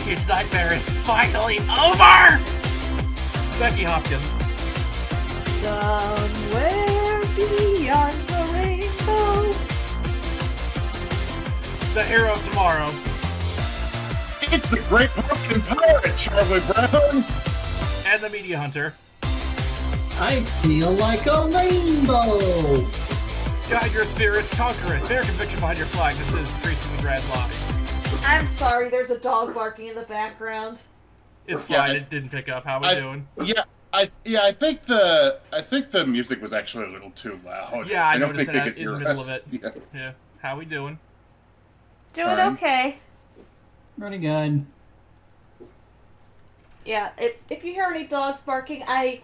Kid's nightmare is finally over! Becky Hopkins. Somewhere beyond the rainbow. The Hero of Tomorrow. It's the Great Pumpkin Pirate, Charlie Brown! And the Media Hunter. I feel like a rainbow! Guide your spirits, conquer it. Bear conviction behind your flag. This is Tracy McGrad Live. I'm sorry, there's a dog barking in the background. It's fine, it didn't pick up. How we doing? I think the music was actually a little too loud. Yeah, I don't noticed think they that could in the hear middle us. of it. Yeah. How we doing? Doing Fine. okay. Pretty good. Yeah, if you hear any dogs barking, I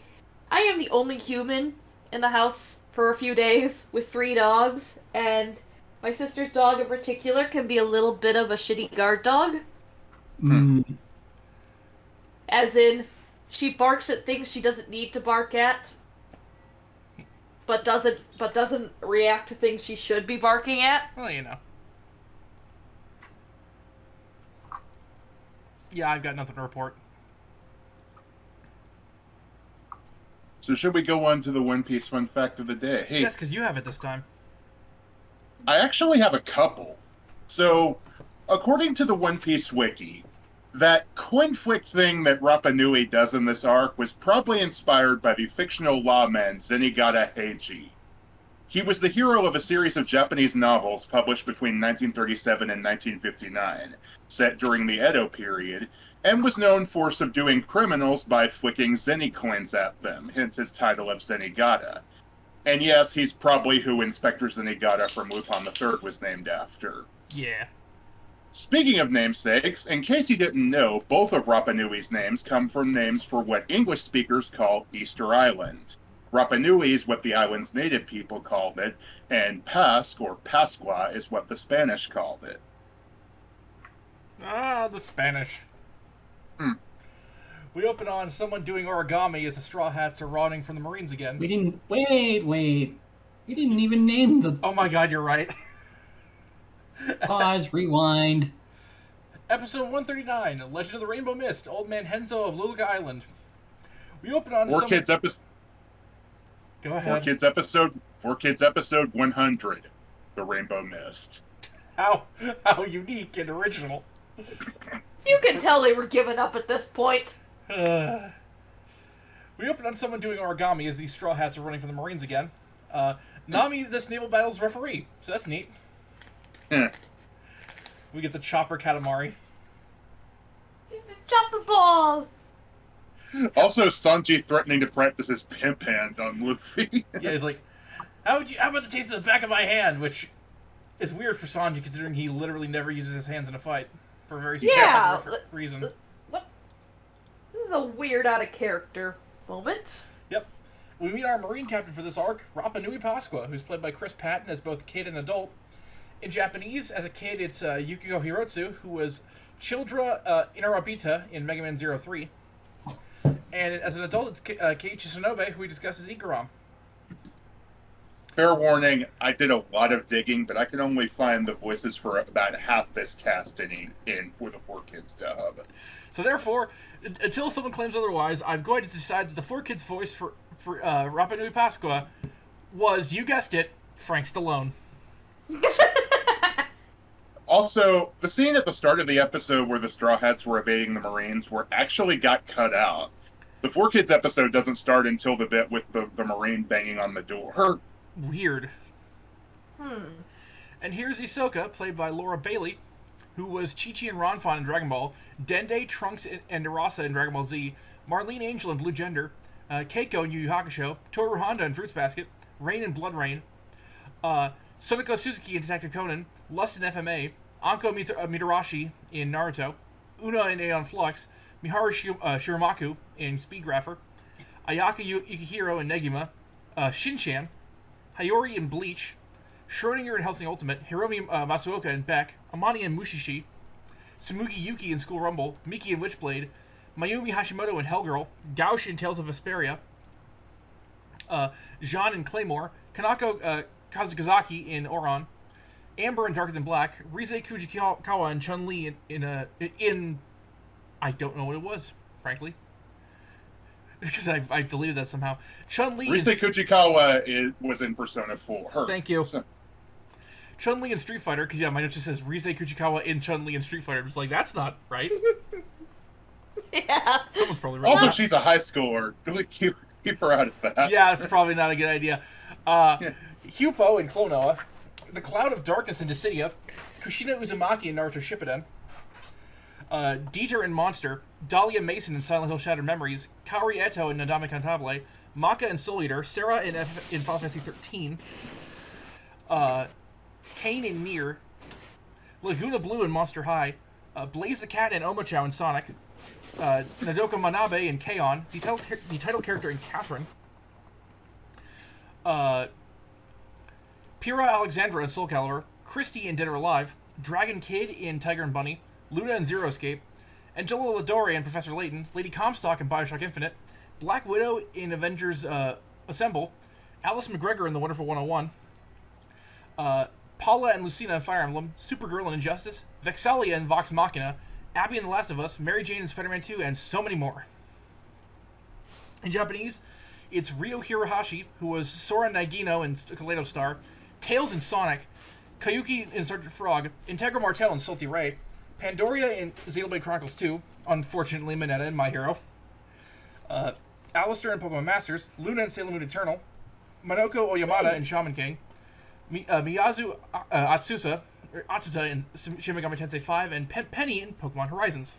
am the only human in the house for a few days with 3 dogs, and my sister's dog in particular can be a little bit of a shitty guard dog. As in, she barks at things she doesn't need to bark at, but doesn't react to things she should be barking at. Well, you know. Yeah, I've got nothing to report. So should we go on to the One Piece fun fact of the day? Hey, Yes, because you have it this time. I actually have a couple. So, according to the One Piece wiki, that coin flick thing that Rapa Nui does in this arc was probably inspired by the fictional lawman Zenigata Heiji. He was the hero of a series of Japanese novels published between 1937 and 1959, set during the Edo period, and was known for subduing criminals by flicking Zeni coins at them, hence his title of Zenigata. And yes, he's probably who Inspector Zenigata from Lupin III was named after. Yeah. Speaking of namesakes, in case you didn't know, both of Rapa Nui's names come from names for what English speakers call Easter Island. Rapa Nui is what the island's native people called it, and Pasque, or Pascua, is what the Spanish called it. Ah, the Spanish. We open on someone doing origami as the Straw Hats are rotting from the Marines again. We didn't... Wait. We didn't even name the... Oh my god, you're right. Pause, rewind. Episode 139, Legend of the Rainbow Mist, Old Man Henzo of Luluga Island. We open on Four Kids episode episode 100, The Rainbow Mist. How unique and original. You can tell they were giving up at this point. We open on someone doing origami as these Straw Hats are running from the Marines again. Nami, this naval battle's referee, so that's neat. We get the Chopper Katamari. Chop the ball! Also, Sanji threatening to practice his pimp hand on Luffy. Yeah, he's like, how about the taste of the back of my hand? Which is weird for Sanji, considering he literally never uses his hands in a fight. For a very specific reason. What? This is a weird out of character moment. Yep. We meet our Marine captain for this arc, Rapa Nui Pascua, who's played by Chris Patton as both kid and adult. In Japanese, as a kid, it's Yukiko Hirotsu, who was Childra Inarabita in Mega Man 03. And as an adult, it's Keiichi Sonobe, who we discuss as Ikaram. Fair warning, I did a lot of digging, but I can only find the voices for about half this cast in for the 4Kids dub. So therefore, until someone claims otherwise, I'm going to decide that the 4Kids voice for Rapa Nui Pascua was, you guessed it, Frank Stallone. Also, the scene at the start of the episode where the Straw Hats were evading the Marines actually got cut out. The 4Kids episode doesn't start until the bit with the Marine banging on the door. Weird. And here's Hisoka, played by Laura Bailey, who was Chi-Chi and Ronfon in Dragon Ball, Dende, Trunks, and Narasa in Dragon Ball Z, Marlene Angel in Blue Gender, Keiko in Yu Yu Hakusho, Toru Honda in Fruits Basket, Rain in Blood Rain, Sonoko Suzuki in Detective Conan, Lust in FMA, Anko Mitarashi in Naruto, Una in Aeon Flux, Miharu Shiramaku in Speed Grapher, Ayaka Yukihiro in Negima, Shinchan, Hayori in Bleach, Schrödinger in Hellsing Ultimate, Hiromi Masuoka in Beck, Amani in Mushishi, Sumugi Yuki in School Rumble, Miki in Witchblade, Mayumi Hashimoto in Hellgirl, Gauche in Tales of Vesperia, Jean in Claymore, Kanako Kazakazaki in Oron, Amber in Darker Than Black, Rize Kujikawa and Chun-Li in I don't know what it was, frankly. Because I deleted that somehow. Chun-Li... Rise Kuchikawa was in Persona 4. Thank you. Chun-Li in Street Fighter, because, my note just says Rise Kuchikawa in Chun-Li in Street Fighter. I'm just like, that's not right. Yeah. Someone's probably right. Also, she's a high schooler. Really keep her out of that. Yeah, that's probably not a good idea. Hyupo in Klonoa, The Cloud of Darkness in Dissidia, Kushina Uzumaki in Naruto Shippuden, Dieter in Monster, Dahlia Mason in Silent Hill Shattered Memories, Kaori Eto in Nadame Cantabile, Maka in Soul Eater, Sarah in Final Fantasy 13, Kane in Nier, Laguna Blue in Monster High, Blaze the Cat and Omochao in Sonic, Nadoka Manabe in K-On!, the title character in Catherine, Pyrrha Alexandra in Soul Calibur, Christy in Dead or Alive, Dragon Kid in Tiger and Bunny, Luna in Zero Escape, Angela Ladore in Professor Layton, Lady Comstock in Bioshock Infinite, Black Widow in Avengers Assemble, Alice McGregor in The Wonderful 101, Paula and Lucina in Fire Emblem, Supergirl in Injustice, Vexalia in Vox Machina, Abby in The Last of Us, Mary Jane in Spider-Man 2, and so many more. In Japanese, it's Ryo Hirohashi, who was Sora Nagino in Kaleido Star, Tails in Sonic, Kayuki in Sergeant Frog, Integra Martel in Salty Ray, Pandoria in Xenoblade Chronicles 2, unfortunately Mineta in My Hero, Alistair in Pokemon Masters, Luna in Sailor Moon Eternal, Manoko Oyamada in Shaman King, Miyazu Atsuta in Shin Megami Tensei 5, and Penny in Pokemon Horizons.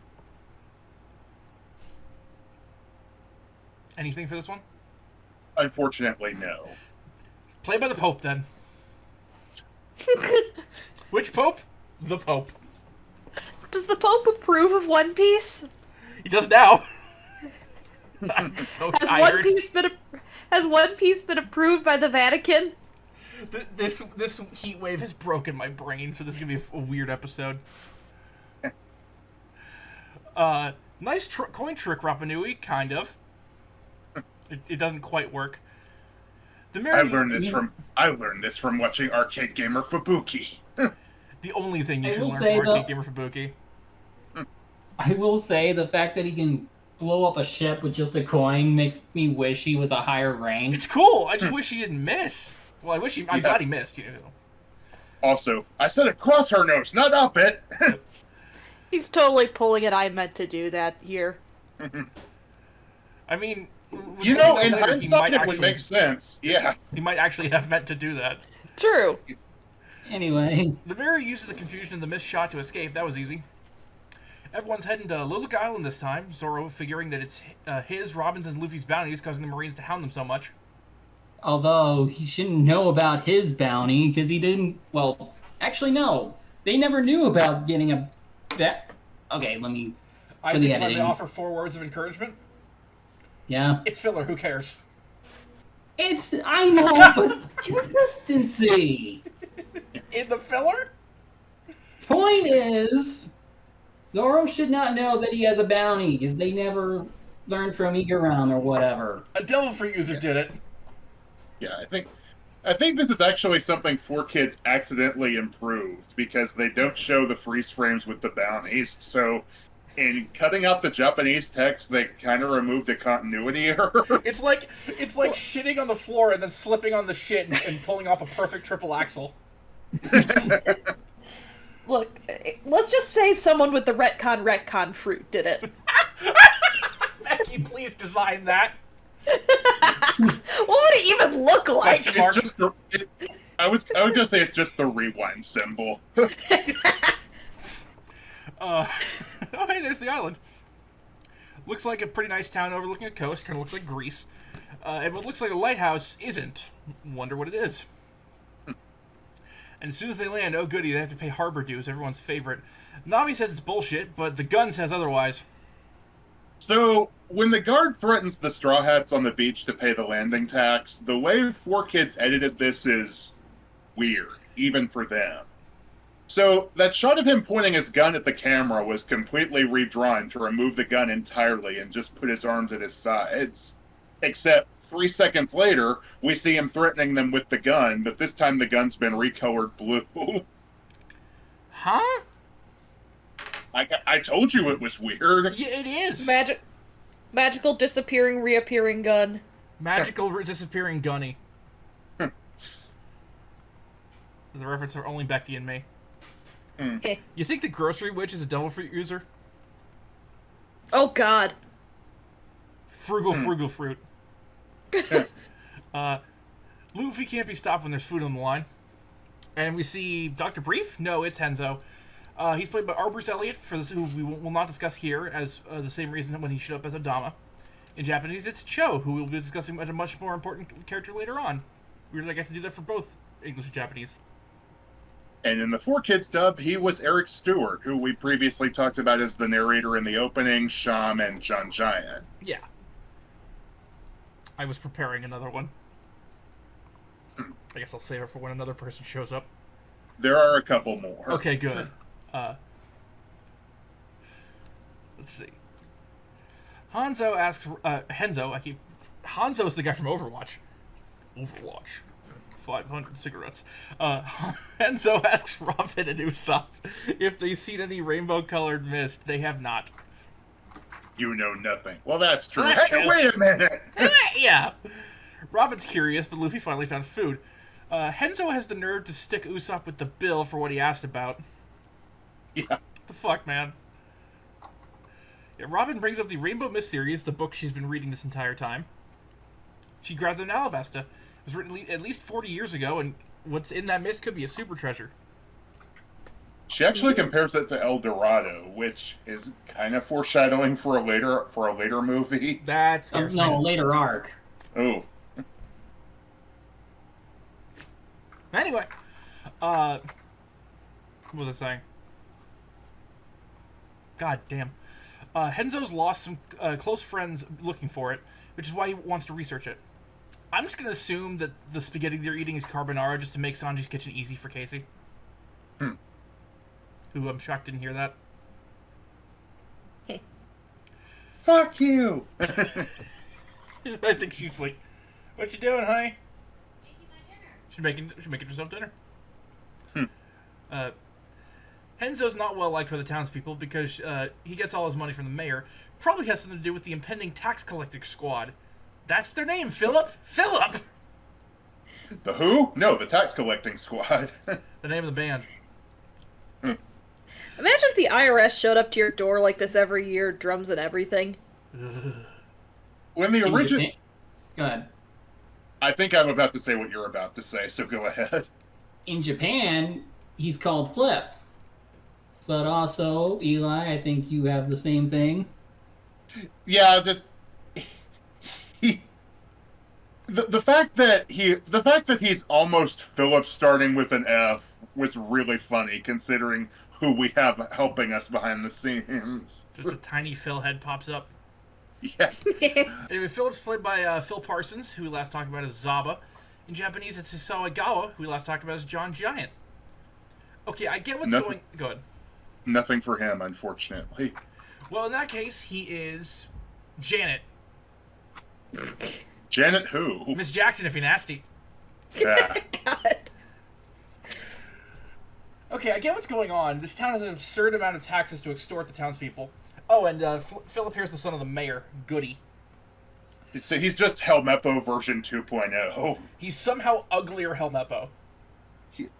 Anything for this one? Unfortunately, no. Played by the Pope, then. Which Pope? The Pope. Does the Pope approve of One Piece? He does now. I'm so tired. Has One Piece been approved by the Vatican? This heat wave has broken my brain, so this is gonna be a weird episode. Nice coin trick, Rapa Nui, kind of. It doesn't quite work. I learned this from watching Arcade Gamer Fubuki. The only thing you should learn from Arcade Gamer Fubuki. I will say the fact that he can blow up a ship with just a coin makes me wish he was a higher rank. It's cool. I just wish he didn't miss. Well, I'm glad he missed. You know. Also, I said across her nose, not up it. He's totally pulling it. I meant to do that here. I mean, in hindsight, it would make sense. Yeah. He might actually have meant to do that. True. Anyway. The mirror uses the confusion of the missed shot to escape. That was easy. Everyone's heading to Lilac Island this time. Zoro figuring that it's his, Robin's, and Luffy's bounties causing the Marines to hound them so much. Although, he shouldn't know about his bounty, because he didn't... Well, actually, no. They never knew about getting a... Okay, let me... Isaac, let me offer 4 words of encouragement. Yeah? It's filler, who cares? I know, but consistency! In the filler? Point is, Zoro should not know that he has a bounty, because they never learned from Igaram or whatever. A Devil Fruit user did it. Yeah, I think this is actually something 4Kids accidentally improved, because they don't show the freeze frames with the bounties, so in cutting out the Japanese text, they kind of removed a continuity error. It's like shitting on the floor and then slipping on the shit and pulling off a perfect triple axel. Look, let's just say someone with the retcon fruit did it. Becky, please design that. What would it even look like? I was gonna say it's just the rewind symbol. Oh, hey, there's the island. Looks like a pretty nice town overlooking a coast. Kind of looks like Greece. And what looks like a lighthouse isn't. Wonder what it is. And as soon as they land, oh goody, they have to pay harbor dues, everyone's favorite. Nami says it's bullshit, but the gun says otherwise. So, when the guard threatens the Straw Hats on the beach to pay the landing tax, the way 4Kids edited this is weird, even for them. So, that shot of him pointing his gun at the camera was completely redrawn to remove the gun entirely and just put his arms at his sides. Except, 3 seconds later, we see him threatening them with the gun, but this time the gun's been recolored blue. Huh? I told you it was weird. Yeah, it is. Magical disappearing, reappearing gun. Magical disappearing gunny. The reference for only Becky and me. You think the grocery witch is a devil fruit user? Oh God. Frugal fruit. Luffy can't be stopped when there's food on the line. And we see Dr. Brief? No, it's Henzo. He's played by R. Bruce Elliott, for this, who we will not discuss here, as the same reason when he showed up as Adama. In Japanese, it's Cho, who we'll be discussing as a much more important character later on. Weird I get to do that for both English and Japanese. And in the 4Kids dub, he was Eric Stewart, who we previously talked about as the narrator in the opening, Sham, and John Giant. Yeah. I was preparing another one. I guess I'll save it for when another person shows up. There are a couple more. Okay, good. Let's see. Hanzo asks... Henzo, Hanzo's the guy from Overwatch. 500 cigarettes. Henzo asks Robin and Usopp if they've seen any rainbow-colored mist. They have not. You know nothing. Well, that's true. Well, that's Hey, true. wait a minute! Yeah. Robin's curious, but Luffy finally found food. Henzo has the nerve to stick Usopp with the bill for what he asked about. Yeah. What the fuck, man? Yeah, Robin brings up the Rainbow Mist series, the book she's been reading this entire time. She grabbed an Alabasta. It was written at least 40 years ago, and what's in that mist could be a super treasure. She actually compares it to El Dorado, which is kind of foreshadowing for a later movie. That's no, later arc. Oh. Anyway, what was I saying? God damn. Henzo's lost some close friends looking for it, which is why he wants to research it. I'm just going to assume that the spaghetti they're eating is carbonara just to make Sanji's kitchen easy for Casey. Who I'm shocked didn't hear that. Fuck you! I think she's like, what you doing, honey? Making my dinner. She's making herself dinner. Henzo's not well liked by the townspeople because he gets all his money from the mayor. Probably has something to do with the impending tax collecting squad. That's their name, Philip. Philip. The who? No, the tax collecting squad. The name of the band. Imagine if the IRS showed up to your door like this every year, drums and everything. When the original... Go ahead. I think I'm about to say what you're about to say, so go ahead. In Japan, he's called Flip. But also, Eli, I think you have the same thing. Yeah, just... The fact that he's almost Philip starting with an F was really funny, considering who we have helping us behind the scenes. Just a tiny Phil head pops up. Yeah. Anyway, Philip's played by Phil Parsons, who we last talked about as Zaba. In Japanese, it's Hisawa Gawa, who we last talked about as John Giant. Okay, I get what's going... Go ahead. Nothing for him, unfortunately. Well, in that case, he is Janet. Janet who? Miss Jackson, if you're nasty. Yeah. God. Okay, I get what's going on. This town has an absurd amount of taxes to extort the townspeople. Oh, and Philip here's the son of the mayor, Goody. So he's just Helmeppo version 2.0. He's somehow uglier Helmeppo.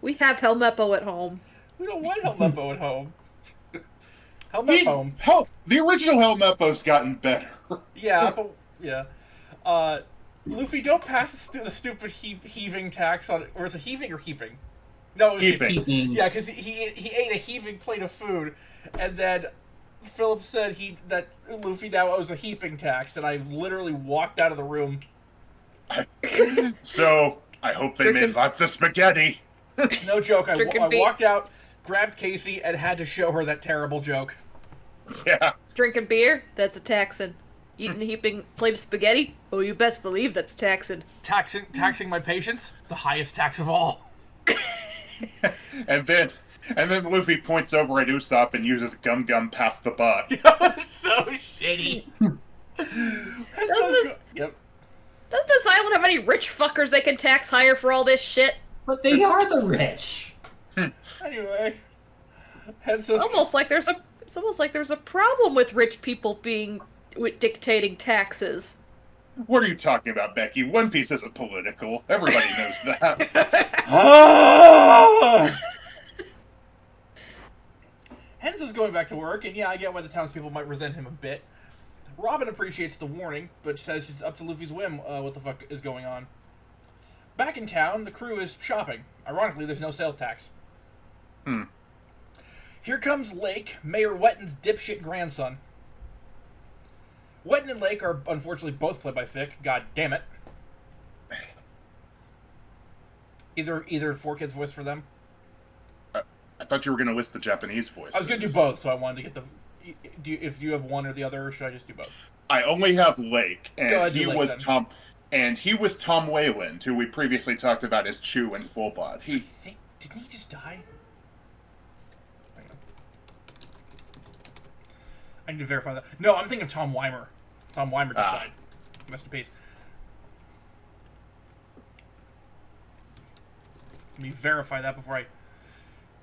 We have Helmeppo at home. We don't want Helmeppo at home. Helmeppo. The original Helmeppo's gotten better. Yeah, but... Yeah. Luffy, don't pass the stupid heaving tax on... Or is it heaving or heaping? No, it was Heaping. Yeah, because he ate a heaving plate of food, and then Philip said that Luffy now owes a heaping tax, and I literally walked out of the room. So, I hope they made lots of spaghetti. No joke, I walked out, grabbed Casey, and had to show her that terrible joke. Yeah. Drinking beer? That's a taxin'. Eating a heaping plate of spaghetti? Oh, you best believe that's taxin'. Taxing my patience? The highest tax of all. and then Luffy points over at Usopp and uses Gum Gum pass the buck. That was so shitty. Yep. Doesn't this island have any rich fuckers they can tax higher for all this shit? But they are the rich. Anyway. It's almost like there's It's almost like there's a problem with rich people with dictating taxes. What are you talking about, Becky? One Piece isn't political. Everybody knows that. Hens is going back to work, and yeah, I get why the townspeople might resent him a bit. Robin appreciates the warning, but says it's up to Luffy's whim what the fuck is going on. Back in town, the crew is shopping. Ironically, there's no sales tax. Here comes Lake, Mayor Wetton's dipshit grandson. Wetton and Lake are unfortunately both played by Fick. God damn it. Either 4Kids voice for them. I thought you were going to list the Japanese voice. I was going to do both, so I wanted to get the... If you have one or the other, or should I just do both? I only have Lake, and Go ahead, he Lake, was then. Tom... And he was Tom Wayland, who we previously talked about as Chew in Full Bod. Didn't he just die? Hang on. I need to verify that. No, I'm thinking of Tom Weimer. Tom Weimer just died. Rest in peace. Let me verify that before I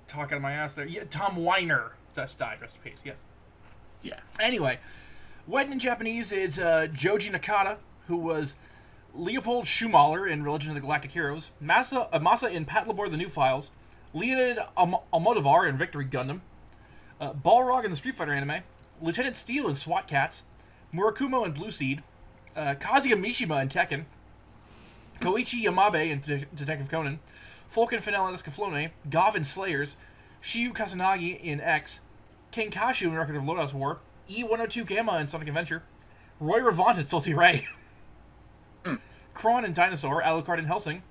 talk out of my ass there. Yeah, Tom Weiner just died. Rest in peace. Yes. Yeah. Anyway, Wetton in Japanese is Joji Nakata, who was Leopold Schumacher in Religion of the Galactic Heroes, Masa in Pat Labor The New Files, Leonid Almodovar in Victory Gundam, Balrog in the Street Fighter anime, Lieutenant Steele in SWAT Cats, Murakumo in Blue Seed, Kazuya Mishima in Tekken, Koichi Yamabe in Detective Conan, Falcon Finale in Escaflowne, Gav in Slayers, Shiyu Kasanagi in X, King Kashu in Record of Lodoss War, E102 Gamma in Sonic Adventure, Roy Revant in Salty Ray, Kron in Dinosaur, Alucard in Helsing,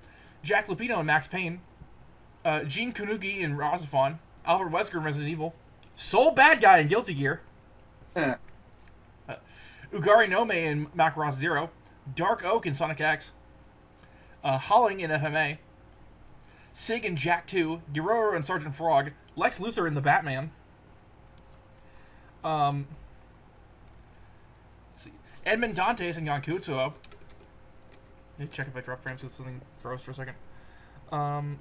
Jack Lupino in Max Payne, Gene Kunugi in Rosafon, Albert Wesker in Resident Evil, Soul Bad Guy in Guilty Gear, Ugari Nome in Macross Zero, Dark Oak in Sonic X, Holling in FMA, Sig in Jack 2, Guerrero in Sergeant Frog, Lex Luthor in The Batman, let's see, Edmund Dantes in Yankutsuo. Let me check if I drop frames with something froze for a second. Let's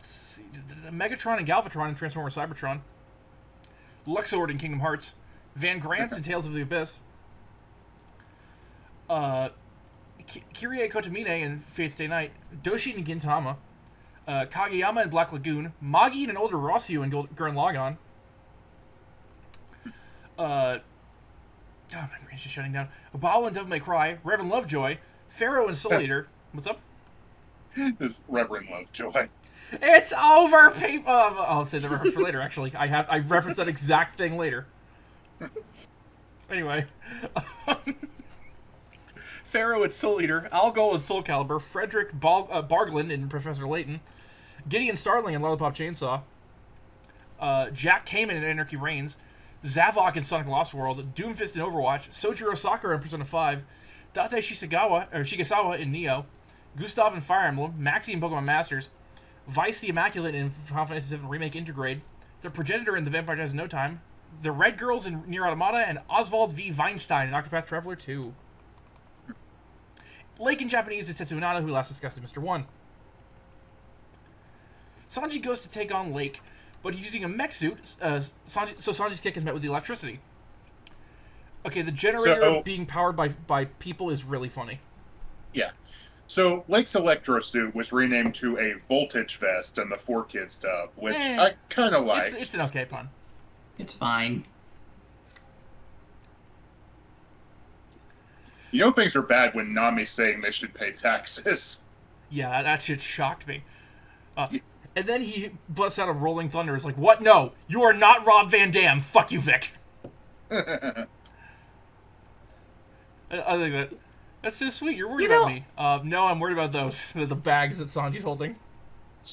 see. Megatron and Galvatron in Transformer Cybertron. Luxord in Kingdom Hearts. Van Grants in Tales of the Abyss. Kirie Kotomine in Fate Stay Night. Doshin in Gintama. Kageyama in Black Lagoon. Magi in an older Rossio in Gurren Lagann. God, my brain's just shutting down. Obala and Devil May Cry, Reverend Lovejoy, Pharaoh and Soul Eater. What's up? This Reverend Lovejoy. It's over, people. I'll save the reference for later. Actually, I referenced that exact thing later. Anyway, Pharaoh and Soul Eater, Algol and Soul Calibur, Frederick Barglin and Professor Layton, Gideon Starling and Lollipop Chainsaw, Jack Kamen and Anarchy Reigns, Zavok in Sonic Lost World, Doomfist in Overwatch, Sojiro Sakura in Persona 5, Date Shigesawa in Neo, Gustav in Fire Emblem, Maxi in Pokemon Masters, Vice the Immaculate in Final Fantasy VII Remake Intergrade, the Progenitor in The Vampire Dies in No Time, the Red Girls in Nier Automata, and Oswald V. Weinstein in Octopath Traveler 2. Lake in Japanese is Tetsuo Inada, who last discussed in Mr. 1. Sanji goes to take on Lake, but he's using a mech suit, so Sanji's kick is met with the electricity. Okay, the generator being powered by people is really funny. Yeah. So Lake's electro suit was renamed to a voltage vest in the 4Kids dub, which I kind of like. It's an okay pun. It's fine. You know things are bad when Nami's saying they should pay taxes. Yeah, that shit shocked me. And then he busts out a Rolling Thunder. It's like, what? No, you are not Rob Van Dam. Fuck you, Vic. I think that's so sweet. You're worried about me. No, I'm worried about those. The bags that Sanji's holding.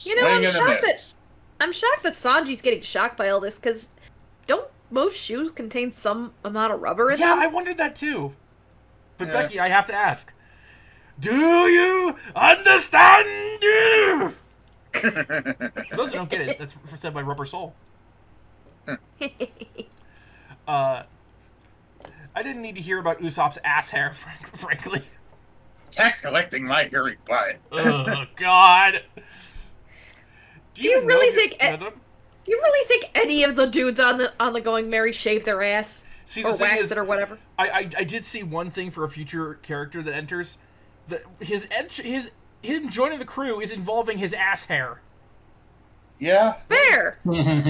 You know, I'm shocked that Sanji's getting shocked by all this, because don't most shoes contain some amount of rubber in them? Yeah, I wondered that too. But Becky, I have to ask. Do you understand? For those who don't get it, that's said by Rubber Soul. I didn't need to hear about Usopp's ass hair, frankly. Tax collecting my hairy butt. Oh, God. Do you really think... Do you really think any of the dudes on the Going Merry shave their ass? See, Or the thing wax is, it or whatever? I did see one thing for a future character that enters. Him joining the crew is involving his ass hair. Yeah. Fair!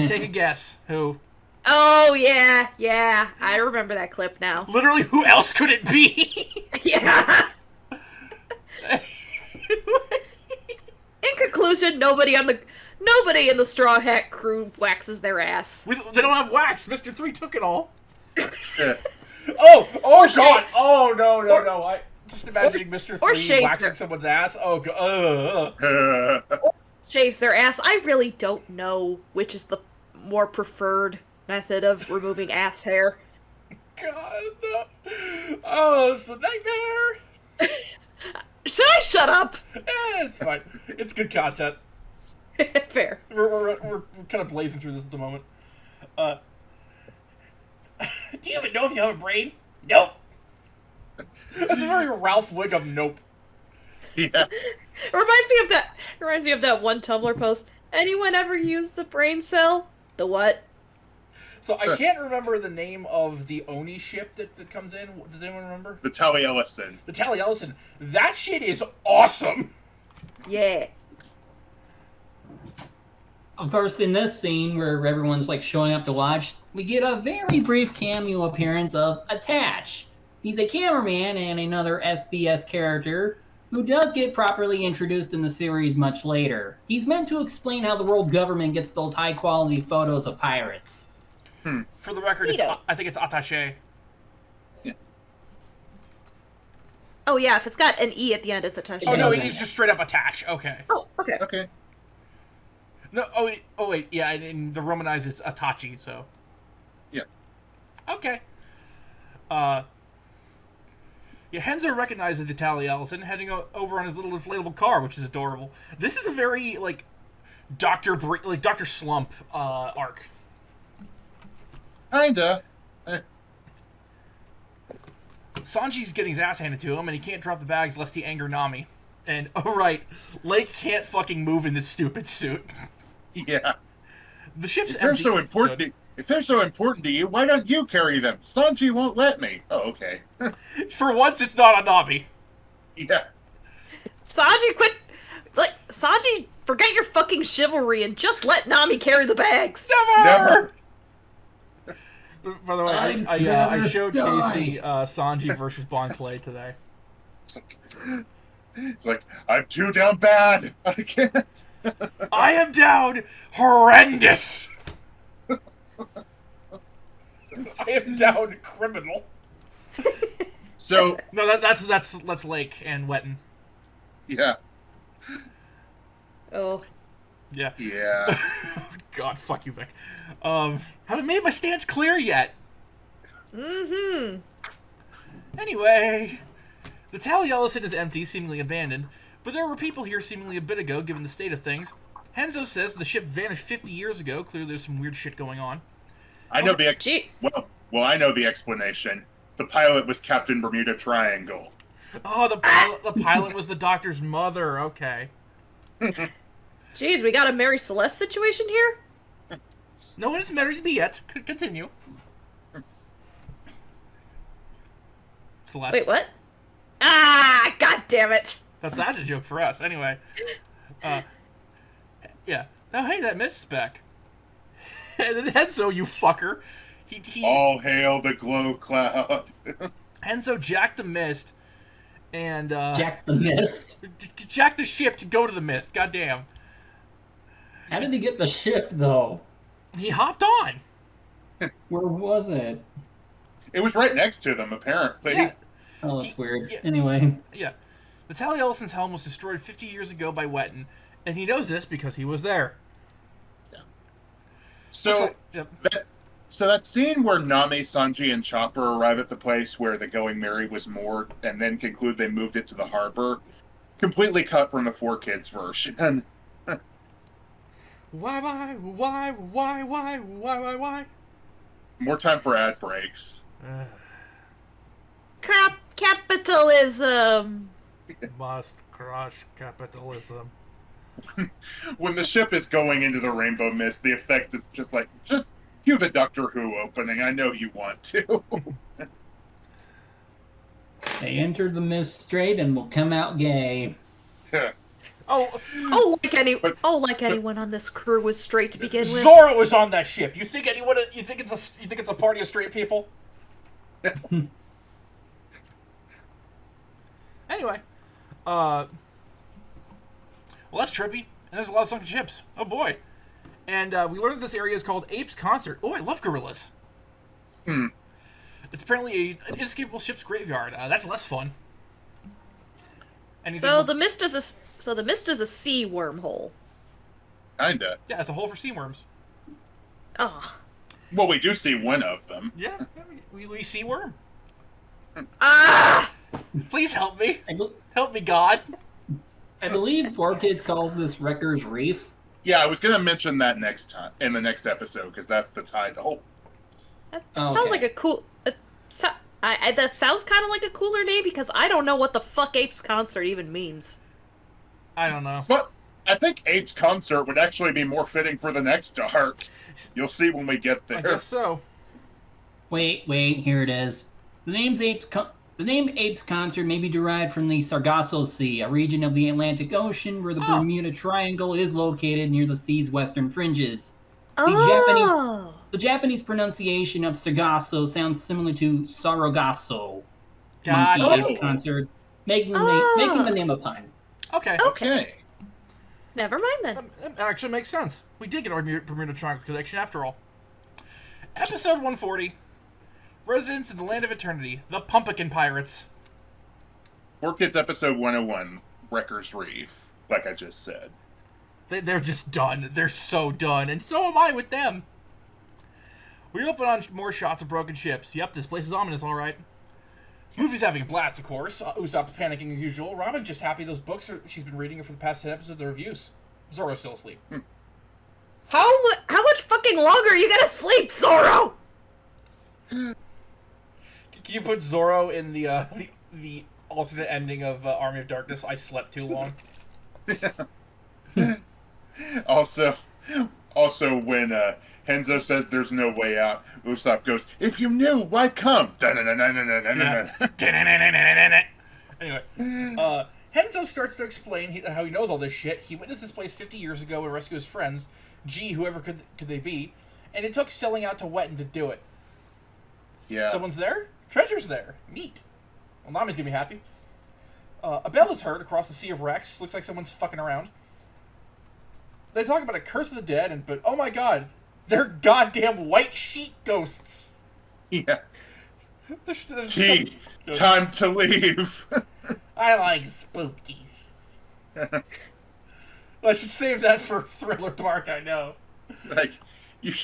Take a guess. Who? Oh, yeah. I remember that clip now. Literally, who else could it be? Yeah! In conclusion, nobody in the Straw Hat crew waxes their ass. They don't have wax. Mr. 3 took it all. Yeah. Oh Or God! shave- Oh no! I just imagining Mr. or 3 shave waxing their- someone's ass. Oh God! Shaves their ass. I really don't know which is the more preferred method of removing ass hair. God! No. Oh, it's a nightmare. Should I shut up? It's fine. It's good content. Fair. We're kind of blazing through this at the moment. Do you even know if you have a brain? Nope. That's a very Ralph Wiggum nope. Yeah. It reminds me of that one Tumblr post. Anyone ever use the brain cell? The what? So I can't remember the name of the Oni ship that comes in. Does anyone remember? The Tally Ellison. The Tally Ellison. That shit is awesome. Yeah. Of course, in this scene where everyone's like showing up to watch, we get a very brief cameo appearance of Attach. He's a cameraman and another SBS character who does get properly introduced in the series much later. He's meant to explain how the world government gets those high-quality photos of pirates. For the record, I think it's attaché. Oh yeah, if it's got an E at the end, it's a touch. Oh no, Okay. it's just straight up attach. Okay. Oh, okay. Okay. No. Oh wait. Yeah. In the Romanized, it's Atachi. So. Yeah. Okay. Yeah. Henzo recognizes the Tally Ellison heading over on his little inflatable car, which is adorable. This is a very like Dr. Slump arc. Kinda. Sanji's getting his ass handed to him, and he can't drop the bags lest he anger Nami. And oh right, Lake can't fucking move in this stupid suit. Yeah. The ship's If they're empty. so important, if they're so important to you, why don't you carry them? Sanji won't let me. Oh, okay. For once, it's not on Nami. Yeah. Sanji, quit. Sanji, forget your fucking chivalry and just let Nami carry the bags. Never. By the way, I'd I rather showed die. Casey Sanji versus Bon Clay today. It's like, I'm too down bad. I can't. I am down horrendous. I am down criminal. So, No, that's Lake and Wetton. yeah. Oh. Yeah. Yeah. God, fuck you, Vic. Haven't made my stance clear yet. Mm-hmm. Anyway, the Tally Ellison is empty, seemingly abandoned, but there were people here seemingly a bit ago, given the state of things. Henzo says the ship vanished 50 years ago. Clearly there's some weird shit going on. I know the Gee. well, I know the explanation. The pilot was Captain Bermuda Triangle. Oh, the pilot was the doctor's mother. Okay. Jeez, we got a Mary Celeste situation here? No one has married me yet. Continue. Celeste. Wait, what? Ah, god damn it. That's a joke for us. Anyway. Yeah. Oh, hey, that mist spec. And Henzo, you fucker. He All hail the glow cloud. Henzo jacked the mist and Jack the Mist. jacked the ship to go to the mist. Goddamn. How did he get the ship, though? He hopped on. Where was it? It was right next to them, apparently. Yeah. Oh, that's weird. yeah. Anyway. Yeah. The Tally Ellison's helm was destroyed 50 years ago by Wetton, and he knows this because he was there. So, Yep. that scene where Nami, Sanji, and Chopper arrive at the place where the Going Merry was moored, and then conclude they moved it to the harbor, completely cut from the 4Kids version. Why? More time for ad breaks. Capitalism. Must crush capitalism. when the ship is going into the rainbow mist, the effect is just cue the Doctor Who opening. I know you want to. They enter the mist straight and will come out gay. Like anyone on this crew was straight to begin with. Zoro was on that ship. You think it's a party of straight people? Anyway, well, that's trippy, and there's a lot of sunken ships. Oh boy! And we learned that this area is called Ape's Concert. Oh, I love gorillas. It's apparently an inescapable ship's graveyard. That's less fun. The mist is a sea wormhole. Kinda. Yeah, it's a hole for sea worms. Oh. Well, we do see one of them. Yeah, we see worm. Ah! Please help me. Help me, God. I believe 4Kids calls this Wrecker's Reef. Yeah, I was going to mention that next time in the next episode because that's the title. That sounds like a cool. That sounds kind of like a cooler name because I don't know what the fuck Ape's Concert even means. I don't know. But I think Ape's Concert would actually be more fitting for the next arc. You'll see when we get there. I guess so. Wait, here it is. The name Ape's Concert may be derived from the Sargasso Sea, a region of the Atlantic Ocean where the Bermuda Triangle is located near the sea's western fringes. The Japanese pronunciation of Sargasso sounds similar to Sargasso. Monkey Ape Concert, making the name a pun. Okay. Never mind then. That actually makes sense. We did get our Bermuda Triangle connection after all. Episode 140. Residents in the Land of Eternity. The Pumpkin Pirates. 4Kids episode 101. Wrecker's Reef. Like I just said. They're just done. They're so done. And so am I with them. We open on more shots of broken ships. Yep, this place is ominous, alright. Luffy's having a blast, of course. Usopp's panicking as usual. Robin's just happy those books she's been reading for the past 10 episodes are reviews. Zoro's still asleep. How much fucking longer are you gonna sleep, Zoro? Can you put Zoro in the alternate ending of Army of Darkness? I slept too long. Also, when Henzo says there's no way out, Usopp goes, "If you knew, why come?" Anyway, Henzo starts to explain how he knows all this shit. He witnessed this place 50 years ago and rescued his friends. Gee, whoever could they be? And it took selling out to Wetton to do it. Yeah. Someone's there? Treasure's there. Neat. Well, Nami's gonna be happy. A bell is heard across the Sea of Rex. Looks like someone's fucking around. They talk about a curse of the dead, but oh my god, they're goddamn white sheet ghosts. Yeah. There's Time to leave. I like spookies. I should save that for Thriller Bark, I know. Like, you'd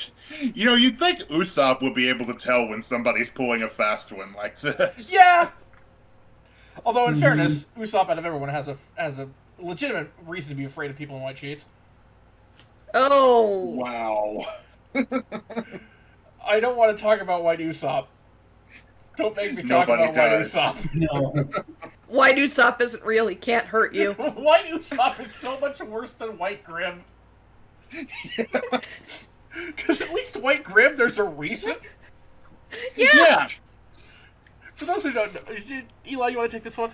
think Usopp would be able to tell when somebody's pulling a fast one like this. Yeah! Although, in fairness, Usopp out of everyone has a legitimate reason to be afraid of people in white sheets. Oh. Wow. I don't want to talk about White Usopp. Don't make me talk about White Usopp. No. White Usopp isn't real. He can't hurt you. White Usopp is so much worse than White Grim. Because at least White Grim, there's a reason. Yeah. For those who don't know, Eli, you want to take this one?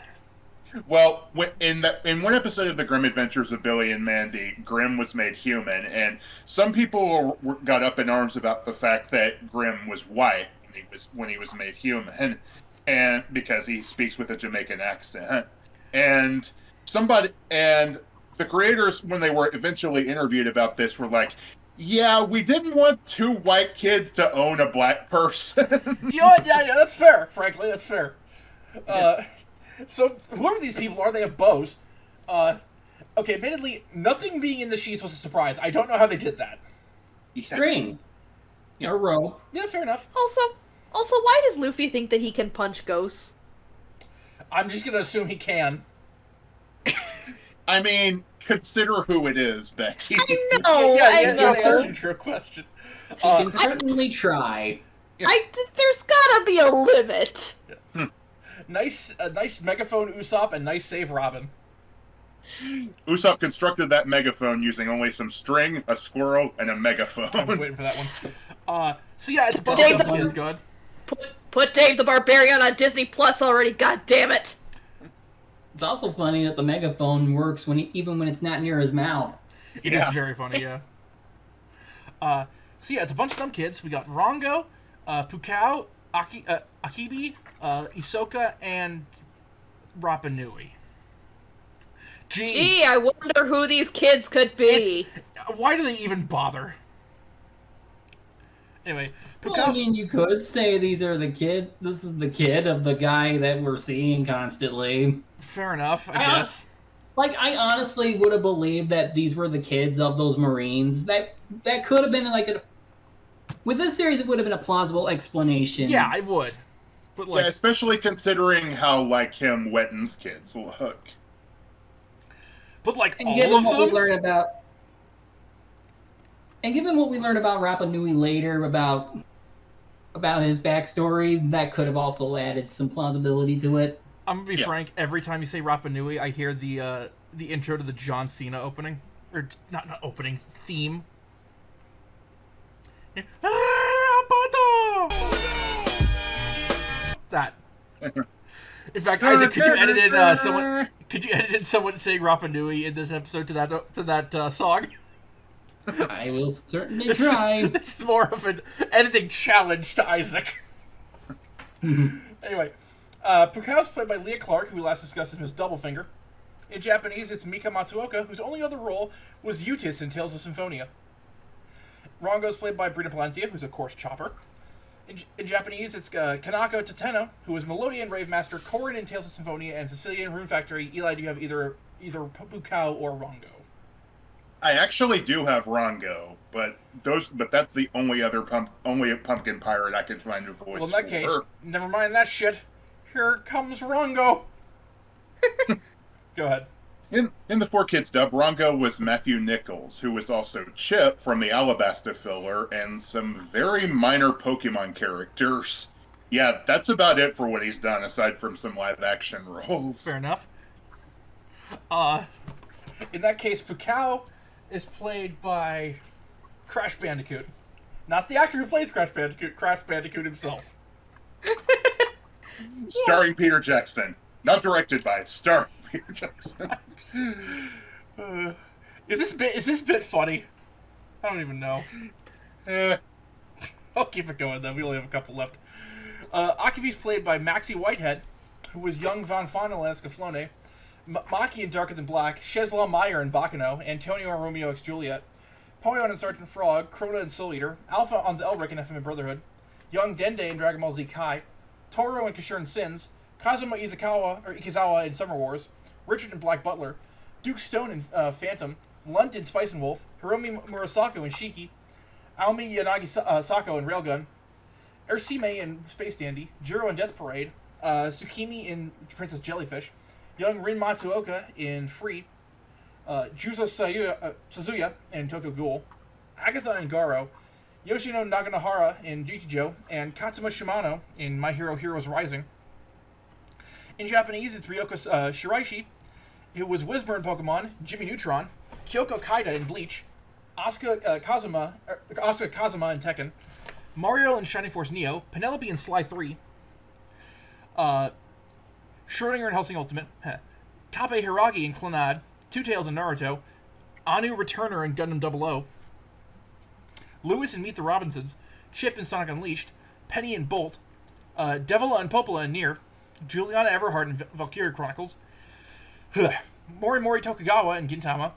Well, in one episode of the Grim Adventures of Billy and Mandy, Grim was made human, and some people got up in arms about the fact that Grim was white when he was made human, and because he speaks with a Jamaican accent, and the creators, when they were eventually interviewed about this, were like, "Yeah, we didn't want two white kids to own a black person." Yeah, that's fair. Frankly, that's fair. So, whoever these people are, they have bows. Okay, admittedly, nothing being in the sheets was a surprise. I don't know how they did that. String. Or rope. Yeah, fair enough. Also, why does Luffy think that he can punch ghosts? I'm just gonna assume he can. I mean, consider who it is, Becky. I know. That's a true question. He can certainly try. There's gotta be a limit. Nice megaphone Usopp and nice save Robin. Usopp constructed that megaphone using only some string, a squirrel, and a I was megaphone. waiting for that one. So yeah, it's a bunch Dave of the kids. Go ahead. Put Dave the Barbarian on Disney Plus already. God damn it! It's also funny that the megaphone works even when it's not near his mouth. It is very funny, yeah. So yeah, it's a bunch of dumb kids. We got Rongo, Pukao, Akibi, Isoka, and Rapa Nui. Gee, I wonder who these kids could be. Why do they even bother? Anyway, Well, I mean, you could say these are the kid. This is the kid of the guy that we're seeing constantly. Fair enough, I guess. Like, I honestly would have believed that these were the kids of those Marines. That could have been like with this series, it would have been a plausible explanation. Yeah, I would. But like, Yeah, especially considering how like him Wetton's kids look. but like And all given of what we them. learn about, Rapa Nui later about his backstory, that could have also added some plausibility to it. I'm gonna be frank. Every time you say Rapa Nui, I hear the intro to the John Cena opening, or not opening theme. Yeah. That. In fact, Isaac, could you edit in someone? Could you edit in someone saying Rapa Nui in this episode to that song? I will certainly try. This is more of an editing challenge to Isaac. Anyway, Pukao's played by Leah Clark, who we last discussed as Miss Doublefinger. In Japanese, it's Mika Matsuoka, whose only other role was Yutis in Tales of Symphonia. Rongo's played by Brina Palencia, who's of course Chopper. In Japanese, it's Kanako Tateno, who is Melodian Rave Master, Korin in Tales of Symphonia, and Sicilian Rune Factory. Eli, do you have either Pukao or Rongo? I actually do have Rongo, but that's the only pumpkin pirate I can find a voice. Well, in that for. case, never mind that shit. Here comes Rongo. Go ahead. In the 4Kids dub, Rongo was Matthew Nichols, who was also Chip from the Alabasta filler, and some very minor Pokemon characters. Yeah, that's about it for what he's done, aside from some live-action roles. Fair enough. In that case, Pukao is played by Crash Bandicoot. Not the actor who plays Crash Bandicoot himself. Starring Peter Jackson. Not directed by, starring Peter Jackson. Is this bit funny? I don't even know. I'll keep it going then. We only have a couple left. Akibi's played by Maxie Whitehead, who was young Von Faunel as Scaflone, Maki in Darker Than Black, Shezla Meyer in Bacano, Antonio in Romeo x Juliet, Poyon in Sergeant Frog, Crota in Soul Eater, Alpha on Elric in FM Brotherhood, young Dende in Dragon Ball Z Kai, Toro in Kashurin Sins, Kazuma Ikizawa in Summer Wars, Richard in Black Butler, Duke Stone in Phantom, Lunt in Spice and Wolf, Hiromi Murasako in Shiki, Aomi Yanagi Sako in Railgun, Ersime in Space Dandy, Jiro in Death Parade, Tsukimi in Princess Jellyfish, young Rin Matsuoka in Free, Juzo Suzuya in Tokyo Ghoul, Agatha in Garo, Yoshino Naganahara in Jichijo, and Katsuma Shimano in My Hero Heroes Rising. In Japanese, it's Ryoko Shiraishi, who was Whisper in Pokemon, Jimmy Neutron, Kyoko Kaida in Bleach, Asuka Kazuma in Tekken, Mario in Shining Force Neo, Penelope in Sly 3, Schrodinger in Hellsing Ultimate, Kape Hiragi in Clannad, Two Tails in Naruto, Anu Returner in Gundam 00, Lewis in Meet the Robinsons, Chip in Sonic Unleashed, Penny in Bolt, Devila and Popola in Nier, Juliana Everhart in Valkyrie Chronicles, Mori Tokugawa in Gintama,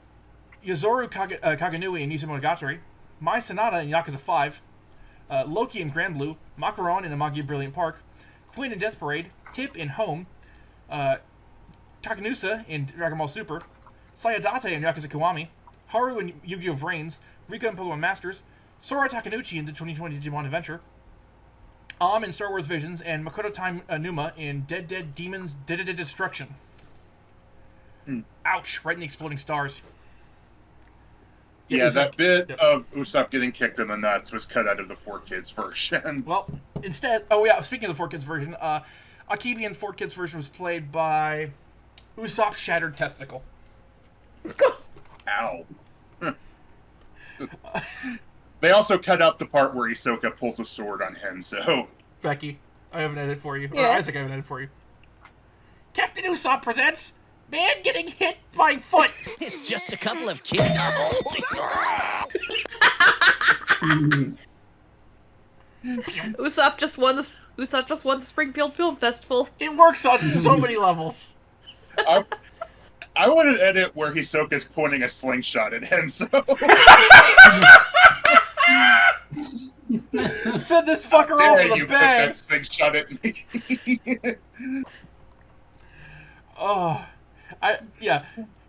Yozoru Kaganui in Nizumonogatari, Mai Sanada in Yakuza 5, Loki in Grand Blue, Macaron in Amagi Brilliant Park, Quinn in Death Parade, Tip in Home, Kakanusa in Dragon Ball Super, Sayadate in Yakuza Kiwami, Haru in Yu-Gi-Oh! Vrains, Rika in Pokemon Masters, Sora Takanuchi in the 2020 Digimon Adventure, in Star Wars Visions, and Makoto Numa in Dead Demons Dead Destruction. Ouch, right in the exploding stars. Yeah, that bit Yep. of Usopp getting kicked in the nuts was cut out of the 4Kids version. Well, instead, oh yeah, speaking of the 4Kids version, Akibi in 4Kids version was played by Usopp's Shattered Testicle. Ow. They also cut out the part where Hisoka pulls a sword on Henzo. Becky, I have an edit for you. Or Yeah. Isaac, I have an edit for you. Captain Usopp presents Man Getting Hit by Foot. It's just a couple of kids. Usopp just won the Springfield Film Festival. It works on so many levels. I want an edit where Hisoka's pointing a slingshot at Henzo. Send this fucker off Dare with you a put that bang. slingshot at me? Oh, yeah.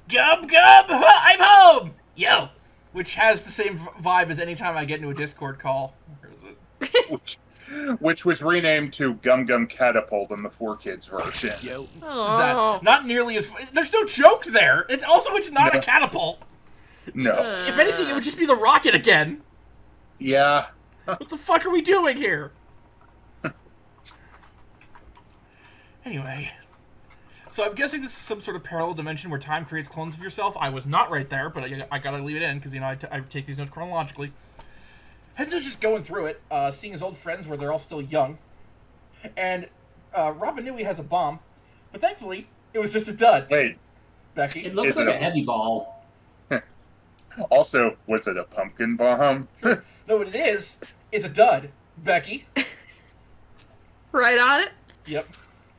Gub gub, I'm home. Yo, which has the same vibe as anytime I get into a Discord call. Where is it? which was renamed to Gum Gum Catapult in the 4Kids version. Yo. Oh. Not nearly as. There's no joke there. It's not No. a catapult. No. If anything, it would just be the rocket again. Yeah. What the fuck are we doing here? Anyway. So I'm guessing this is some sort of parallel dimension where time creates clones of yourself. I was not right there, but I gotta leave it in because, I take these notes chronologically. Henzo's just going through it, seeing his old friends where they're all still young. And Robin Nui has a bomb, but thankfully, it was just a dud. Wait. Becky? It looks Is like it a heavy ball. Also, was it a pumpkin bomb? No, what it is a dud. Becky? Right on it. Yep.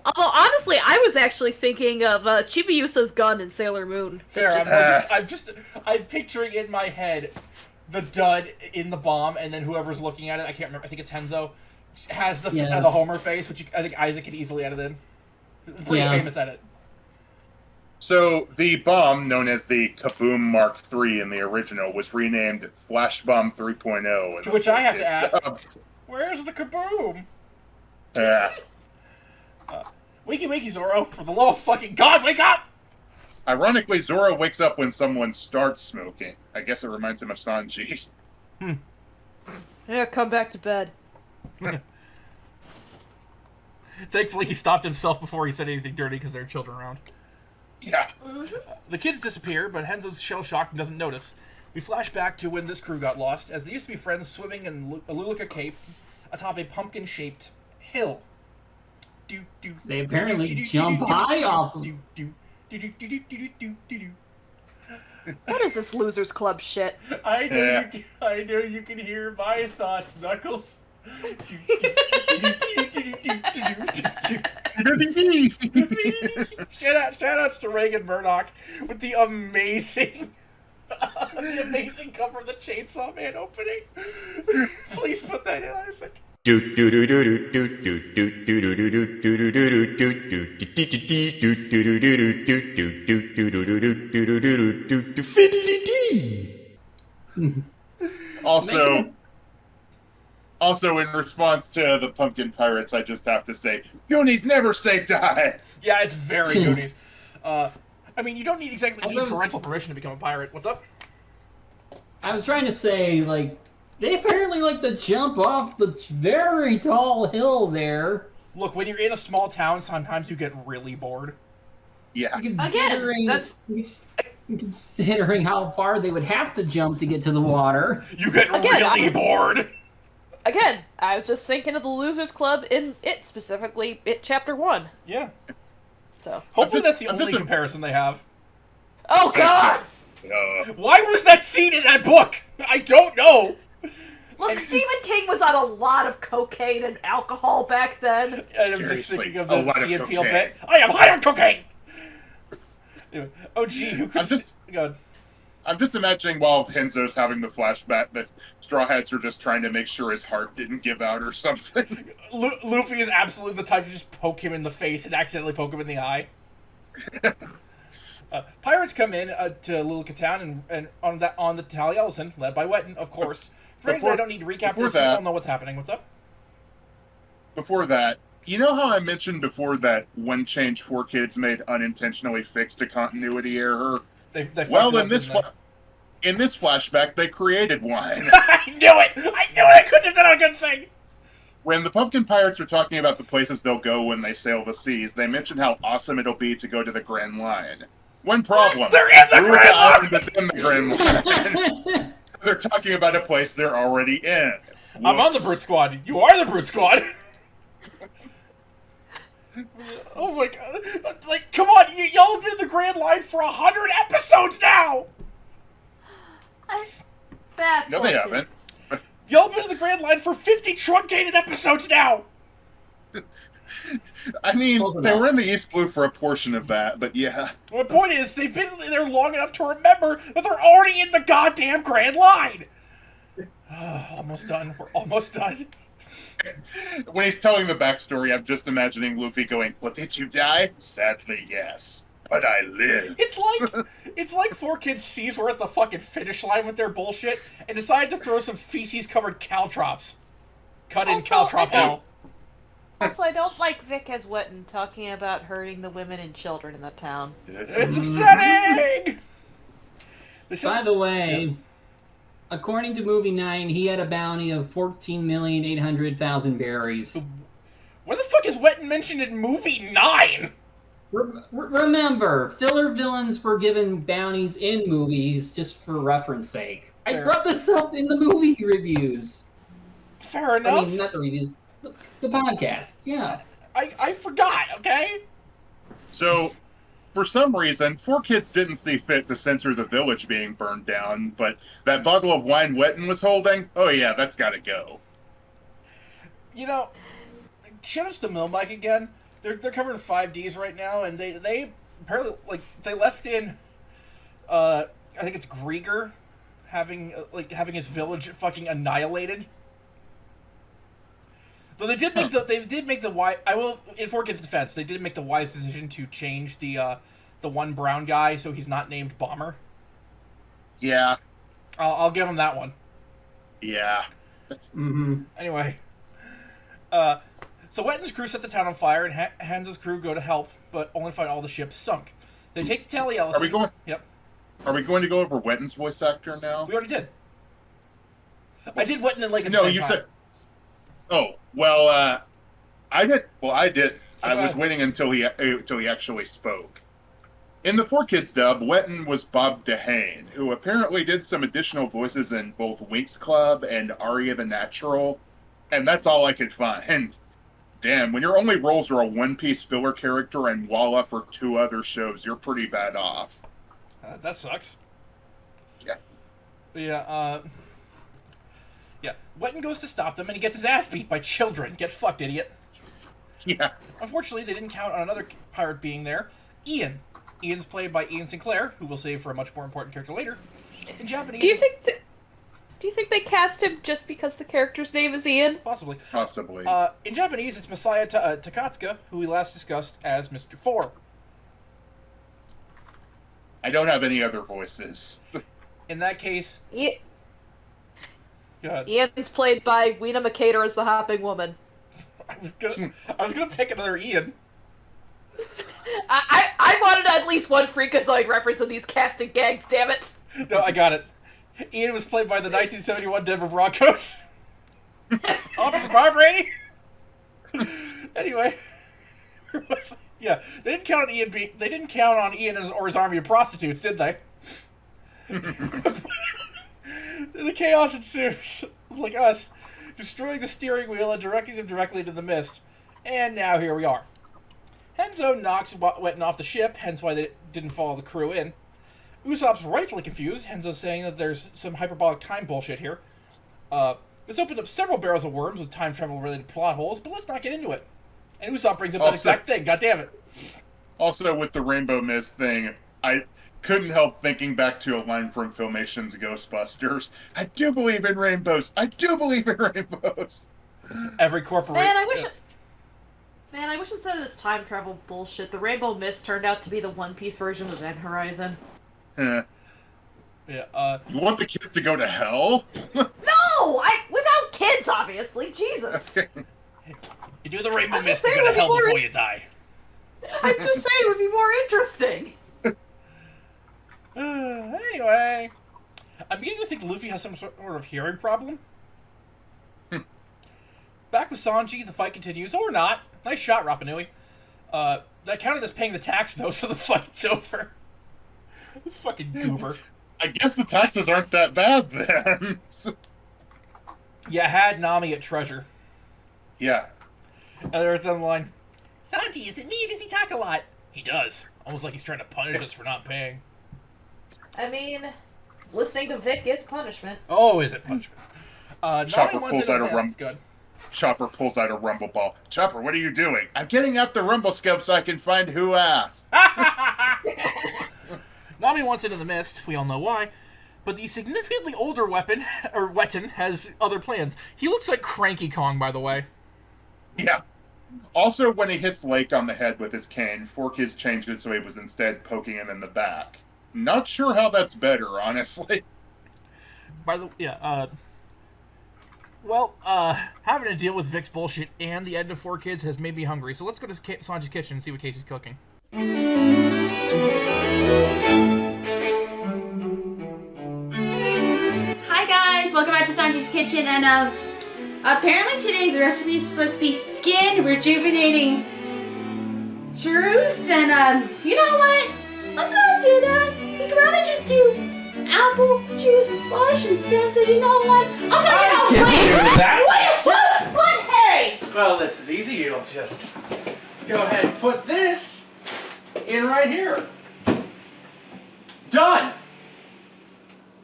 Although, honestly, I was actually thinking of Chibiusa's gun in Sailor Moon. Fair. Just- I'm picturing in my head the dud in the bomb, and then whoever's looking at it, I can't remember, I think it's Henzo, has the Homer face, which I think Isaac could easily edit in. It's a pretty famous edit. So, the bomb, known as the Kaboom Mark III in the original, was renamed Flash Bomb 3.0. To which I have to ask, where's the kaboom? Yeah. Wakey wakey, Zoro, for the love of fucking God, wake up! Ironically, Zoro wakes up when someone starts smoking. I guess it reminds him of Sanji. Yeah, come back to bed. Thankfully, he stopped himself before he said anything dirty because there are children around. Yeah. The kids disappear, but Henzo's shell-shocked and doesn't notice. We flash back to when this crew got lost, as they used to be friends swimming in a Luluka Cape atop a pumpkin-shaped hill. They apparently jump high off of... What is this Losers Club shit? I know you can hear my thoughts, Knuckles. Shout-outs to Reagan Murdoch with the amazing cover of the Chainsaw Man opening. Please put that in, Isaac. Also, in response to the Pumpkin Pirates, I just have to say, Goonies never say die! Yeah, it's very Goonies. I mean, you don't need parental permission to become a pirate. What's up? I was trying to say, like, they apparently like to jump off the very tall hill there. Look, when you're in a small town, sometimes you get really bored. Yeah. Considering how far they would have to jump to get to the water. You get really bored. Again, I was just thinking of the Losers Club in It, specifically It Chapter 1. Yeah. So. Hopefully that's the only comparison they have. Oh, God! Why was that scene in that book? I don't know. Look, Stephen King was on a lot of cocaine and alcohol back then. And I'm just thinking of a the lot of Key and Peele cocaine. bit. I am high on cocaine! Anyway, oh gee, who could... Go ahead. I'm just imagining while Henzo's having the flashback that Straw Hats are just trying to make sure his heart didn't give out or something. Luffy is absolutely the type to just poke him in the face and accidentally poke him in the eye. Pirates come in to Luluka Town and on the Tally Ellison, led by Wetton, of course. Frankly, I don't need to recap this. We all know what's happening. What's up? Before that, you know how I mentioned before that one change 4Kids made unintentionally fixed a continuity error? They well, in this flashback, they created one. I knew it! I couldn't have done a good thing! When the Pumpkin Pirates are talking about the places they'll go when they sail the seas, they mention how awesome it'll be to go to the Grand Line. One problem. They're in the Ruka Grand Line! Island is in the Grand Line. They're talking about a place they're already in. I'm on the Brute Squad. You are the Brute Squad. Oh my god! Like, come on, y'all have been in the Grand Line for 100 episodes now. Bad. No, they haven't. Y'all have been in the Grand Line for 50 truncated episodes now. I mean, Close they enough. were in the East Blue for a portion of that, but yeah. My point is, they've been there long enough to remember that they're already in the goddamn Grand Line. Almost done. We're almost done. When he's telling the backstory, I'm just imagining Luffy going, "Well, did you die? Sadly, yes. But I live." It's like 4Kids sees we're at the fucking finish line with their bullshit and decided to throw some feces-covered caltrops. Cut in Also, caltrop I don't- hell. Also, I don't like Vic as Witten talking about hurting the women and children in the town. It's upsetting! By the way, according to movie 9, he had a bounty of 14,800,000 berries. Where the fuck is Wetton mentioned in movie 9? Remember, filler villains were given bounties in movies just for reference sake. I Fair. brought this up in the movie reviews. Fair enough. I mean, not the reviews, the podcasts, yeah. I forgot, okay? So, for some reason, 4Kids didn't see fit to censor the village being burned down, but that bottle of wine Wetton was holding, oh yeah, that's gotta go. You know, shout outs to Milmike again. They're covering 5Ds right now, and they apparently, like, they left in, I think it's Grieger having his village fucking annihilated. Though they did make the wise. I will, in 4Kids' defense, they did make the wise decision to change the one brown guy so he's not named Bomber. Yeah, I'll give him that one. yeah. Mm-hmm. Anyway, so Wetton's crew set the town on fire, and Hanzo's crew go to help, but only find all the ships sunk. They take the Tally Ellison. Are we going? Yep, Are we going to go over Wetton's voice actor now? we already did. I did Wetton and Lake at the No, same you time. said. Oh well, I did. Well, I did. I Okay. was waiting until he actually spoke. In the 4Kids dub, Wetton was Bob DeHane, who apparently did some additional voices in both Winx Club and Aria the Natural, and that's all I could find. Damn, when your only roles are a One-Piece filler character and Walla for 2 other shows, you're pretty bad off. That sucks. Yeah. Yeah, yeah. Wetton goes to stop them, and he gets his ass beat by children. Get fucked, idiot. Yeah. Unfortunately, they didn't count on another pirate being there, Ian. Ian's played by Ian Sinclair, who we'll save for a much more important character later. In Japanese... Do you think they cast him just because the character's name is Ian? Possibly. Possibly. In Japanese, it's Messiah Takatsuka, who we last discussed as Mr. 4. I don't have any other voices. In that case... Go ahead. Ian's played by Weena Makater as the Hopping Woman. I was gonna pick another Ian. I wanted at least one Freakazoid reference in these casting gags, damn it! No, I got it. Ian was played by the 1971 Denver Broncos. Officer Bob Brady. Anyway, yeah, they didn't count on Ian. They didn't count on Ian or his army of prostitutes, did they? The chaos ensues, like us, destroying the steering wheel and directing them directly into the mist. And now here we are. Henzo knocks Wetton off the ship, hence why they didn't follow the crew in. Usopp's rightfully confused, Henzo saying that there's some hyperbolic time bullshit here. This opened up several barrels of worms with time travel related plot holes, but let's not get into it. And Usopp brings up that exact thing, god damn it. Also, with the Rainbow Mist thing, I couldn't help thinking back to a line from Filmation's Ghostbusters. I do believe in rainbows. I do believe in rainbows. Every corporation. Man, I wish instead of this time travel bullshit, the Rainbow Mist turned out to be the One Piece version of Event Horizon. Eh. Yeah, You want the kids to go to hell? No! Without kids, obviously! Jesus! you do the rainbow I'm mist just to go to saying hell it would be before more you die. I'm just saying it would be more interesting! Anyway, I'm beginning to think Luffy has some sort of hearing problem. Back with Sanji, the fight continues, or not. Nice shot, Rapa Nui. That counted as paying the tax, though, so the fight's over. This fucking goober. I guess the taxes aren't that bad then. You had Nami at Treasure. Yeah. And there's the line, Sanji, is it me or does he talk a lot? He does. Almost like he's trying to punish us for not paying. I mean, listening to Vic is punishment. Oh, is it punishment? Chopper Nami wants pulls into out the a nest. rum- Good. Chopper pulls out a rumble ball. Chopper, what are you doing? I'm getting out the rumble scope so I can find who asked. Nami wants into the mist. We all know why. But the significantly older weapon, or Wetton, has other plans. He looks like Cranky Kong, by the way. Yeah. Also, when he hits Lake on the head with his cane, 4Kids changed it so he was instead poking him in the back. Not sure how that's better, honestly. By the having to deal with Vic's bullshit and the end of 4Kids has made me hungry. So let's go to Sanji's kitchen and see what Casey's cooking. Hi guys, welcome back to Sanji's Kitchen, and apparently today's recipe is supposed to be skin rejuvenating juice, and you know what? Let's not do that. We could rather just do apple juice slush instead. So you know what? I'll tell you how to play. What? Hey! Well, this is easy. You'll just go ahead and put this in right here. Done.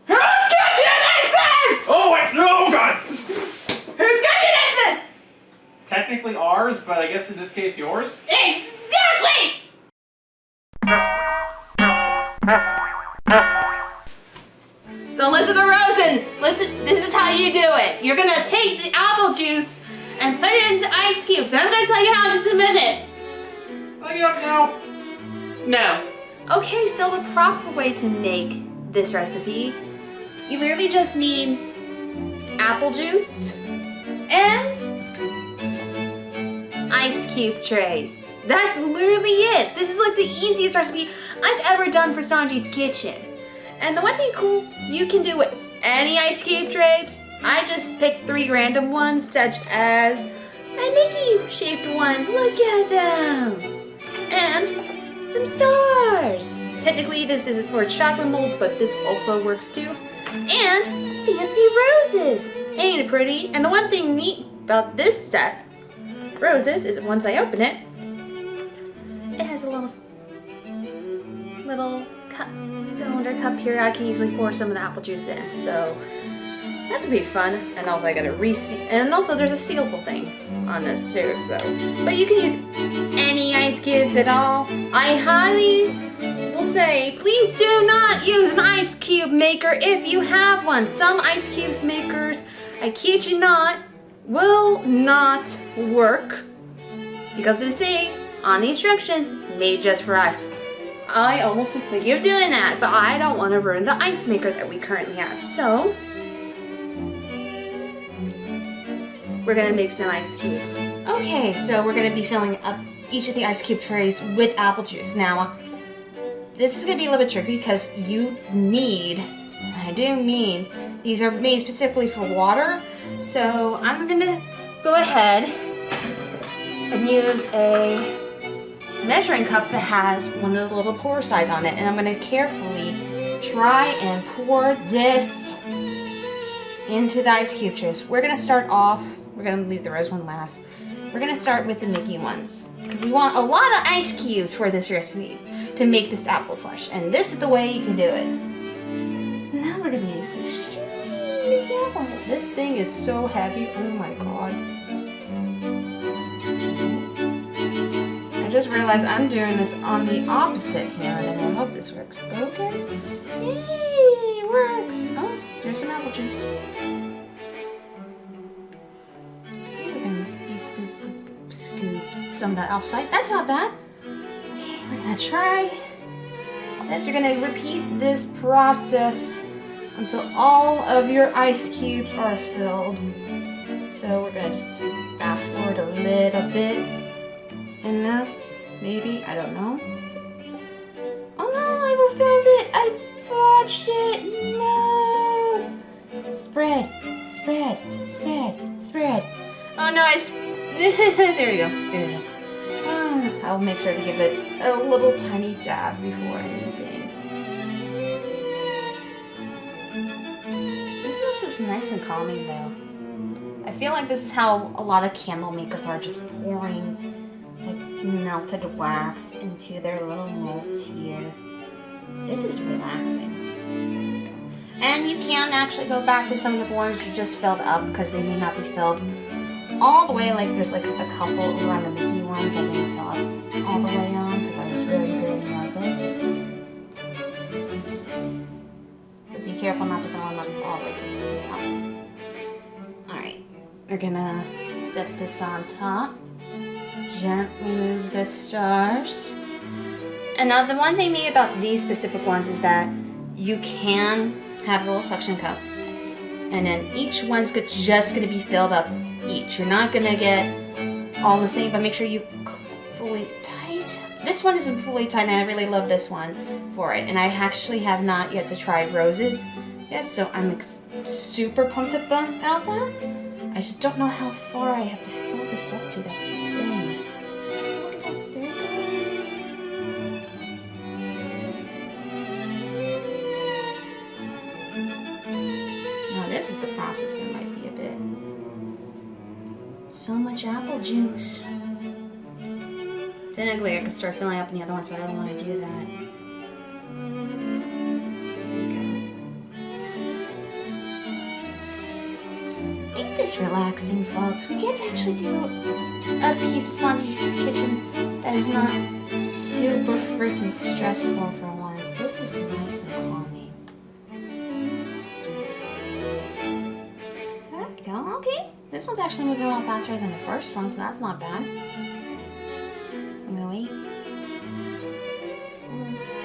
Whose kitchen is this? Oh wait, no, God. Whose kitchen is this? Technically ours, but I guess in this case yours. Exactly! Don't listen to Rosen. Listen, this is how you do it. You're gonna take the apple juice and put it into ice cubes. And I'm gonna tell you how in just a minute. Look it up now. No. Okay, so the proper way to make this recipe, you literally just need apple juice and ice cube trays. That's literally it. This is like the easiest recipe I've ever done for Sanji's Kitchen. And the one thing cool, you can do with any ice cube trays. I just picked 3 random ones, such as my Mickey shaped ones. Look at them. And some stars. Technically this is for chocolate molds, but this also works too. And fancy roses. Ain't it pretty? And the one thing neat about this set, roses, is once I open it, it has a little cup, cylinder cup here. I can usually pour some of the apple juice in. So that's gonna be fun. And also I got a reseal, and also there's a sealable thing on this too. So, but you can use any ice cubes at all. I highly will say, please do not use an ice cube maker if you have one. Some ice cubes makers, I kid you not, will not work because they say on the instructions, made just for ice. I almost was thinking of doing that, but I don't want to ruin the ice maker that we currently have. So we're gonna make some ice cubes. Okay, so we're gonna be filling up each of the ice cube trays with apple juice. Now, this is gonna be a little bit tricky because you need, I do mean, these are made specifically for water. So I'm gonna go ahead and use a measuring cup that has one of the little pour sides on it, and I'm gonna carefully try and pour this into the ice cube trays. We're gonna start off, we're gonna leave the rose one last. We're gonna start with the Mickey ones because we want a lot of ice cubes for this recipe to make this apple slush, and this is the way you can do it. Now we're gonna be extremely careful. This thing is so heavy. Oh my god. I just realized I'm doing this on the opposite hand, and I hope this works. Okay. Yay, it works. Oh, here's some apple juice. Okay, we're gonna scoop some of that offside. That's not bad. Okay, we're gonna try this. You're gonna repeat this process until all of your ice cubes are filled. So we're gonna just fast forward a little bit in this, maybe, I don't know. Oh no, I refilled it, I botched it, no! Spread, spread, spread, spread. Oh no, there we go, there we go. I'll make sure to give it a little tiny dab before anything. just nice and calming though. I feel like this is how a lot of candle makers are, just pouring like melted wax into their little molds here. This is relaxing. And you can actually go back to some of the ones you just filled up because they may not be filled all the way. Like there's like a couple over on the Mickey ones I didn't fill up all the way on because I was very, very nervous. But be careful not to fill them up all the way to the top. Alright, we're gonna set this on top. Gently move the stars. And now the one thing neat about these specific ones is that you can have a little suction cup. And then each one's just going to be filled up each. You're not going to get all the same, but make sure you fully tight. This one isn't fully tight, and I really love this one for it. And I actually have not yet to try roses yet, so I'm super pumped up about that. I just don't know how far I have to fill this up to. That's the thing. Look at that. There it goes. Now this is the process that might be a bit. So much apple juice. Technically, I could start filling up in the other ones, but I don't want to do that. Ain't this relaxing, folks? We get to actually do a piece of Sanji's kitchen that is not super freaking stressful for once. This is nice and calming. There we go. Okay. This one's actually moving a lot faster than the first one, so that's not bad. I'm gonna wait.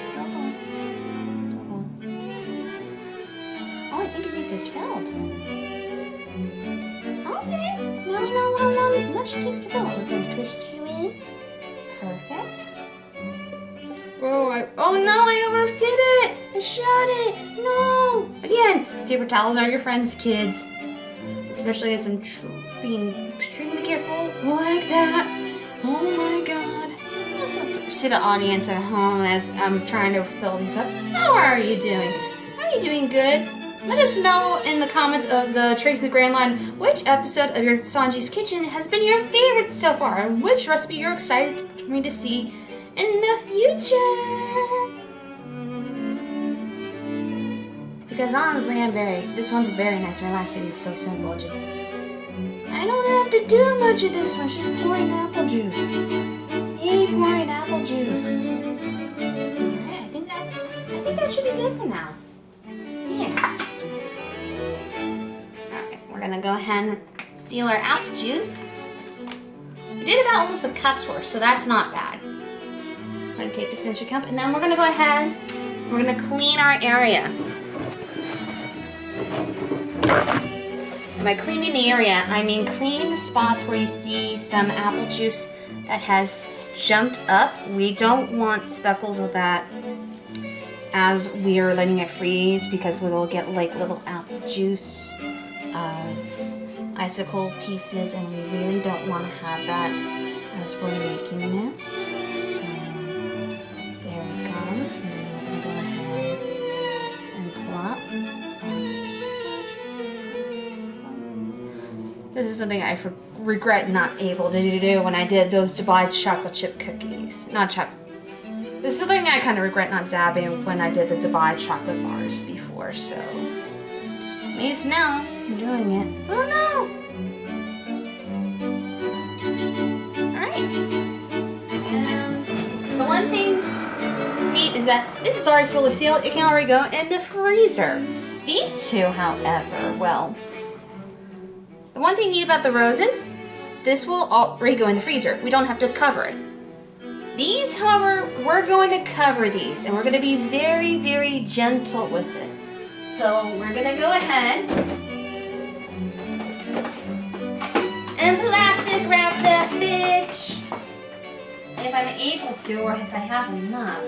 Still going. Still going. Oh, I think it needs this filled. Okay, now we know how much it takes to go. We're going to twist you in. Perfect. Oh no, I overdid it! I shot it! No! Again, paper towels are your friends, kids. Especially as I'm being extremely careful like that. Oh my god. Also, to the audience at home as I'm trying to fill these up. How are you doing? Are you doing good? Let us know in the comments of the Tracing the Grand Line which episode of your Sanji's Kitchen has been your favorite so far and which recipe you're excited for me to see in the future. Because honestly, this one's very nice, relaxing, it's so simple. Just, I don't have to do much of this one, just pouring apple juice. Yay, pouring apple juice. Alright, I think that should be good for now. Yeah. We're gonna go ahead and seal our apple juice. We did about almost a cup's worth, so that's not bad. I'm gonna take this into cup, and then we're gonna go ahead and we're gonna clean our area. And by cleaning the area, I mean cleaning the spots where you see some apple juice that has jumped up. We don't want speckles of that as we are letting it freeze because we will get like little apple juice icicle pieces, and we really don't want to have that as we're making this. So there we go. And then we're going to go ahead and plop. This is something I regret not able to do when I did those Dubai chocolate chip cookies. This is something I kind of regret not dabbing when I did the Dubai chocolate bars before, so at least now I'm doing it. Oh no! Alright. The one thing neat is that this is already fully sealed. It can already go in the freezer. These two, however, well, the one thing neat about the roses, this will already go in the freezer. We don't have to cover it. These, however, we're going to cover these, and we're going to be very, very gentle with it. So we're going to go ahead and plastic wrap that bitch. If I'm able to, or if I have enough.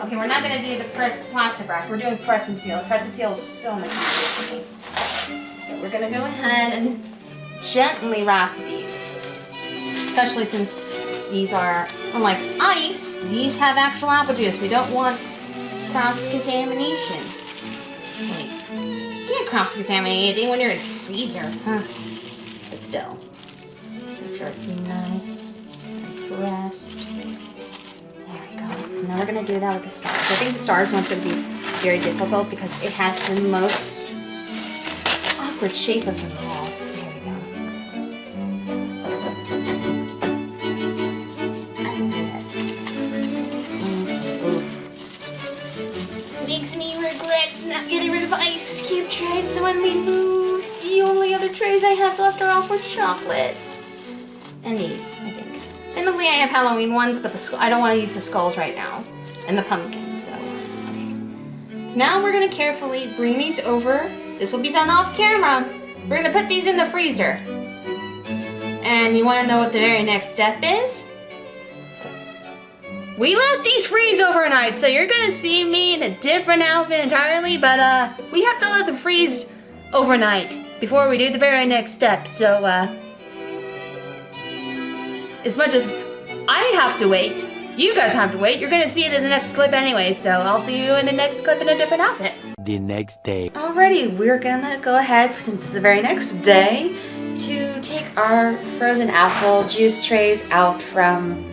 Okay, we're not going to do the plastic wrap. We're doing press and seal. Press and seal is so much easier for me. So we're going to go ahead and gently wrap these. Especially since these are, unlike ice, these have actual apple juice. We don't want cross-contamination. Wait, you can't cross-contaminate anything when you're in a freezer, huh? But still. Make sure it's nice and pressed. There we go. Now we're gonna do that with the stars. I think the stars one's gonna be very difficult because it has the most awkward shape of them all. There we go. Let's do this. Oof. Makes me regret not getting rid of ice cube trays the one we moved. The only other trays I have left are all for chocolates. And these, I think. Technically I have Halloween ones, but I don't want to use the skulls right now. And the pumpkins, so. Okay. Now we're gonna carefully bring these over. This will be done off camera. We're gonna put these in the freezer. And you wanna know what the very next step is? We let these freeze overnight, so you're gonna see me in a different outfit entirely, but we have to let them freeze overnight before we do the very next step. So as much as I have to wait, you guys have to wait. You're gonna see it in the next clip anyway, so I'll see you in the next clip in a different outfit. The next day. Alrighty, we're gonna go ahead, since it's the very next day, to take our frozen apple juice trays out from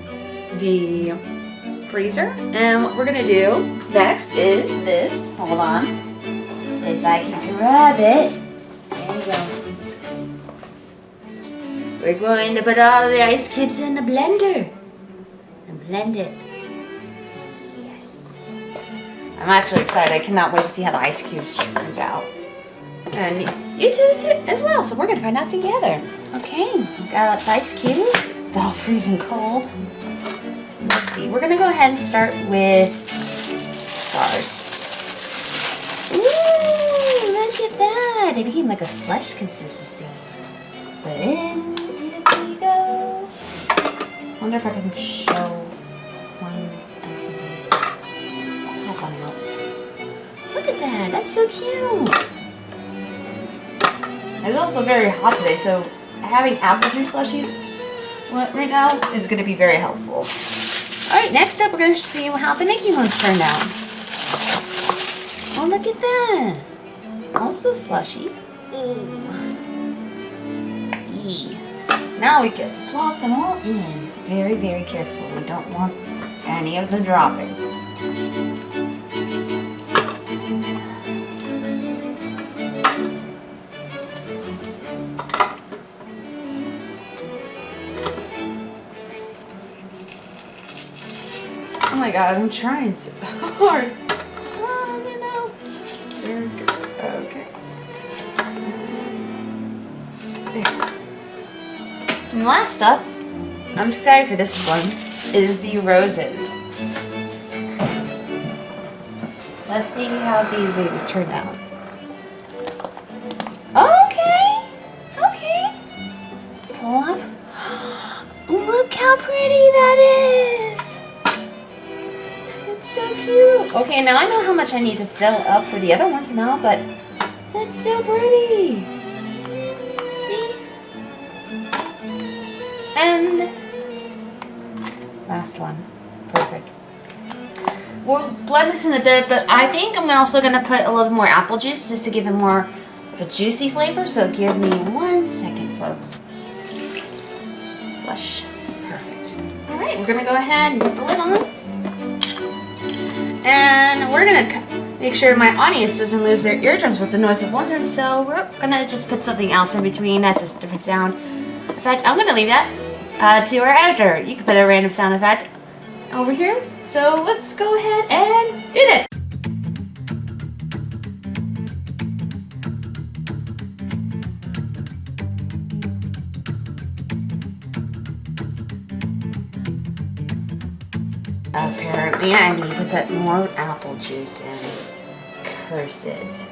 the freezer. And what we're gonna do next is this. Hold on. If I can grab it. There you go. We're going to put all the ice cubes in the blender and blend it. Yes. I'm actually excited. I cannot wait to see how the ice cubes turned out. And you two as well, so we're gonna find out together. Okay, we got the ice cubes. It's all freezing cold. Let's see, we're gonna go ahead and start with stars. Ooh, look at that. They became like a slush consistency. Put in. There you go. I wonder if I can show one of these. I'll pop one out. Look at that. That's so cute. It's also very hot today, so having apple juice slushies right now is going to be very helpful. Alright, next up we're going to see how the Mickey ones turned out. Oh, look at that. Also slushy. Now we get to plop them all in. Very, very careful. We don't want any of them dropping. Oh my god, I'm trying so hard. Oh, no. Very good. Okay. There. And last up, I'm excited for this one, is the roses. Let's see how these babies turned out. Okay. Okay. Plop. Look how pretty that is. That's so cute. Okay, now I know how much I need to fill up for the other ones now, but that's so pretty. See? And last one. Perfect. We'll blend this in a bit, but I think I'm also going to put a little more apple juice just to give it more of a juicy flavor. So give me 1 second, folks. Flush. Perfect. All right, we're going to go ahead and put the lid on. And we're going to make sure my audience doesn't lose their eardrums with the noise of wonder. So we're going to just put something else in between. That's a different sound effect. I'm going to leave that to our editor. You can put a random sound effect over here. So let's go ahead and do this. Apparently I need to put more apple juice in. Curses.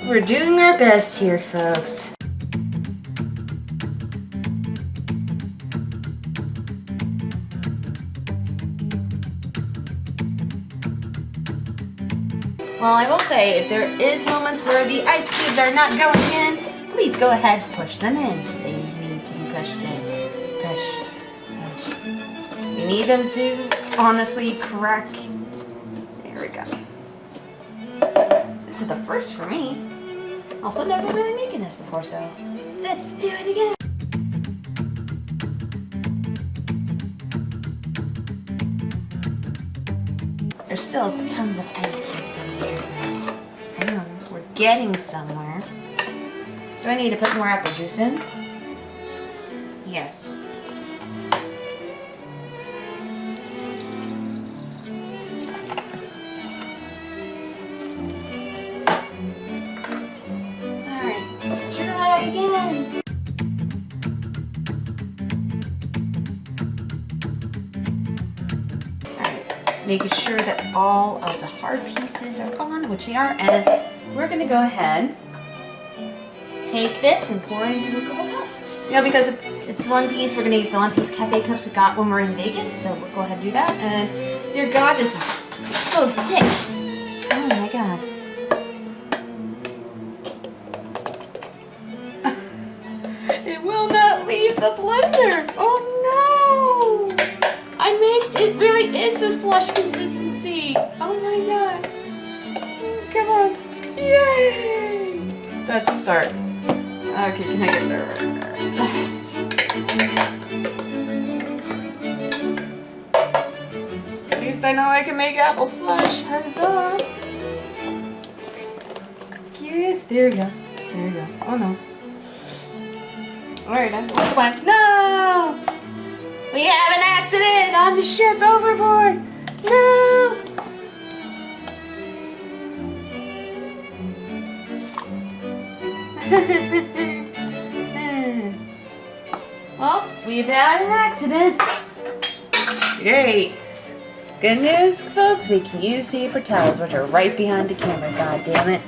We're doing our best here, folks. Well, I will say, if there is moments where the ice cubes are not going in, please go ahead and push them in. They need to be pushed in. Push, push. We need them to honestly crack. There we go. This is the first for me. Also, never really making this before, so let's do it again. There's still tons of ice cubes in here. We're getting somewhere. Do I need to put more apple juice in? Yes. Alright, sugar high again. Alright, making sure that all of the hard pieces are gone, which they are, and we're gonna go ahead, take this and pour it into a couple cups. You know, because it's one piece, we're gonna use the one piece cafe cups we got when we're in Vegas, so we'll go ahead and do that. And dear God, this is so thick. Oh my God. It will not leave the blender. Oh no! It really is a slush consistency. Oh my God. Come on. Yay! That's a start. Okay, can I get there last? At least I know I can make apple slush. Huzzah! Yeah, there we go. There we go. Oh no. Alright, that's one. No! We have an accident on the ship overboard! No! Well, we've had an accident. Great. Good news, folks, we can use paper towels, which are right behind the camera, god damn it.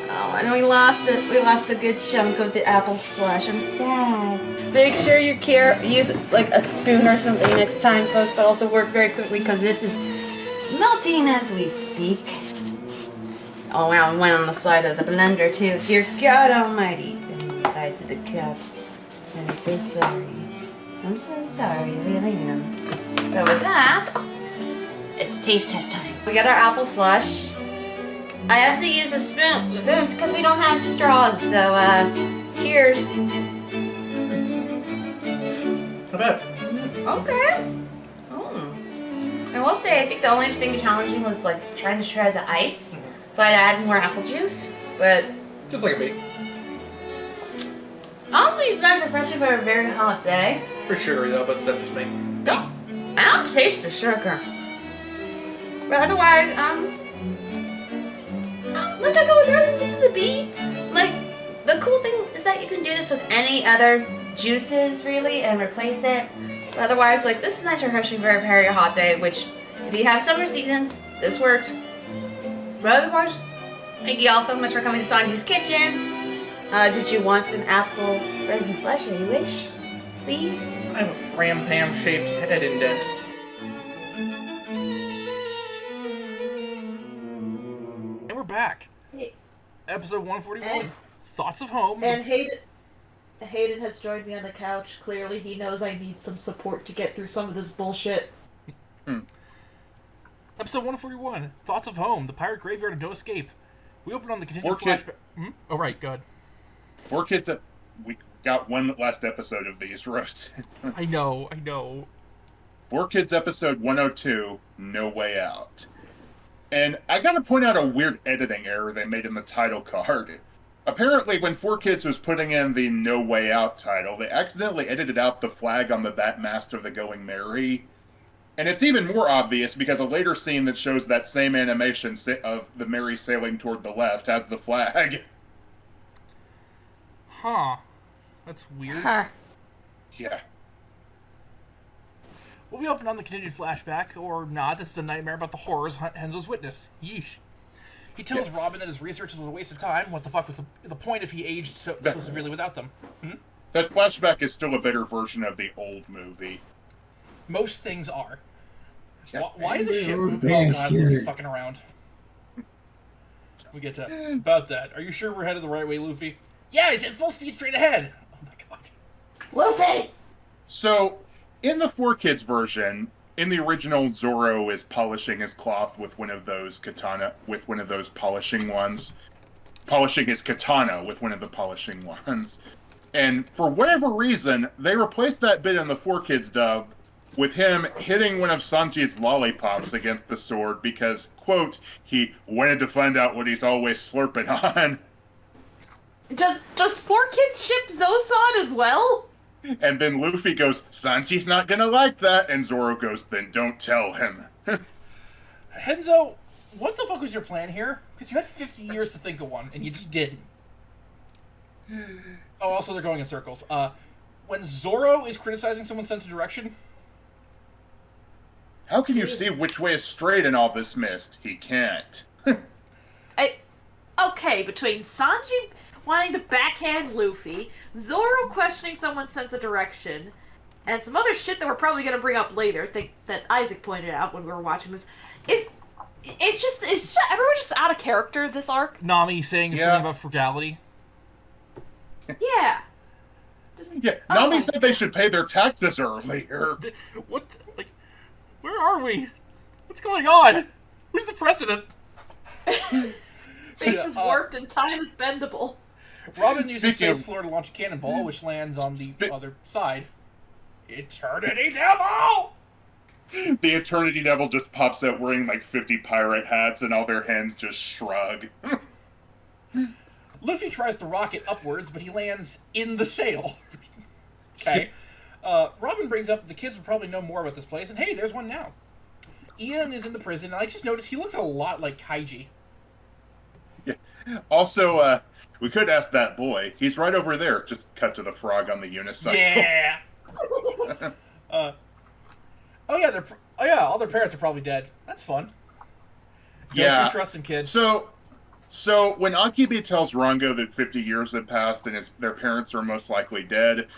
Oh, and we lost it. We lost a good chunk of the apple slush. I'm sad. Make sure you use like a spoon or something next time, folks, but also work very quickly because this is melting as we speak. Oh wow, and went on the side of the blender too. Dear God Almighty. And the sides of the cups. I'm so sorry. I'm so sorry, I really am. But with that, it's taste test time. We got our apple slush. I have to use a spoon because we don't have straws, so cheers. Not bad. Okay. I will say, I think the only thing challenging was like trying to shred the ice. So I'd add more apple juice, but Just like a bait. honestly, it's nice refreshing for a very hot day. Pretty sugary though, but that's just me. I don't taste the sugar. But otherwise, let's go with yours. This is a B. Like, the cool thing is that you can do this with any other juices, really, and replace it. But otherwise, like, this is nice refreshing for a very hot day, which, if you have summer seasons, this works. But otherwise, thank you all so much for coming to Sanji's Kitchen. Did you want some apple raisin slush? You wish? Please? I have a fram-pam shaped head indent. And we're back. Hey. Episode 141. And- Thoughts of Home. And Hayden has joined me on the couch. Clearly, he knows I need some support to get through some of this bullshit. Episode 141. Thoughts of Home. The Pirate Graveyard of No Escape. We open on the continued flashback. Oh, right. Go ahead. 4 Kids. We got one last episode of these roasts. I know. 4 Kids episode 102, No Way Out. And I gotta point out a weird editing error they made in the title card. Apparently, when 4 Kids was putting in the No Way Out title, they accidentally edited out the flag on the That Mast of the Going Merry. And it's even more obvious because a later scene that shows that same animation of the Merry sailing toward the left has the flag. Huh. That's weird. Huh. Yeah. Well, we open on the continued flashback, or not. This is a nightmare about the horrors Henzo's witnessed. Yeesh. He tells Robin that his research was a waste of time. What the fuck was the point if he aged so severely without them? That flashback is still a better version of the old movie. Most things are. Yeah. Why is this shit moving? Oh god, Luffy's fucking around. We get to about that. Are you sure we're headed the right way, Luffy? Yeah, he's at full speed straight ahead. Oh my god. Lupe! So, in the 4 Kids version, in the original, Zoro is polishing his cloth with one of those polishing ones. Polishing his katana with one of the polishing ones. And for whatever reason, they replaced that bit in the 4Kids dub with him hitting one of Sanji's lollipops against the sword because, quote, he wanted to find out what he's always slurping on. Does 4Kids ship Zosan as well? And then Luffy goes, Sanji's not gonna like that. And Zoro goes, then don't tell him. Henzo, what the fuck was your plan here? Because you had 50 years to think of one, and you just didn't. Oh, also they're going in circles. When Zoro is criticizing someone's sense of direction... How can you see which way is straight in all this mist? He can't. Okay, between Sanji wanting to backhand Luffy, Zoro questioning someone's sense of direction, and some other shit that we're probably going to bring up later that Isaac pointed out when we were watching this, it's just everyone's just out of character this arc. Nami saying something about frugality. Yeah. Nami said they should pay their taxes earlier. What? Where are we? What's going on? Where's the precedent? Space is warped and time is bendable. Robin uses Space Floor to launch a cannonball, which lands on the other side. Eternity Devil! The Eternity Devil just pops out wearing like 50 pirate hats and all their hands just shrug. Luffy tries to rocket upwards, but he lands in the sail. Okay. Robin brings up that the kids would probably know more about this place, and hey, there's one now. Ian is in the prison, and I just noticed he looks a lot like Kaiji. Yeah. Also, we could ask that boy. He's right over there. Just cut to the frog on the unicycle. Yeah! All their parents are probably dead. That's fun. Don't you trust him, kid. So when Akibi tells Rango that 50 years have passed and their parents are most likely dead,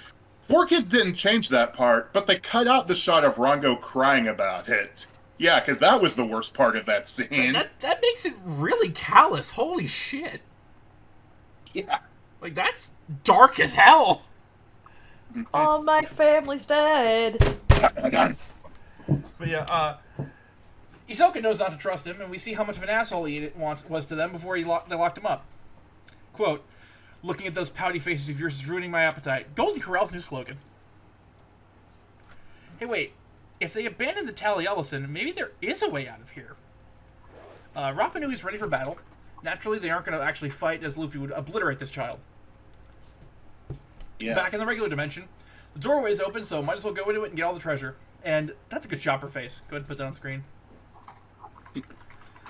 4Kids didn't change that part, but they cut out the shot of Rango crying about it. Yeah, because that was the worst part of that scene. That makes it really callous. Holy shit. Yeah. Like, that's dark as hell. All my family's dead. But yeah, Hisoka knows not to trust him, and we see how much of an asshole he was to them before they locked him up. Quote, looking at those pouty faces of yours is ruining my appetite. Golden Corral's new slogan. Hey, wait. If they abandon the Tally Ellison, maybe there is a way out of here. Rapa Nui's ready for battle. Naturally, they aren't going to actually fight, as Luffy would obliterate this child. Yeah. Back in the regular dimension, the doorway is open, so might as well go into it and get all the treasure. And that's a good chopper face. Go ahead and put that on screen.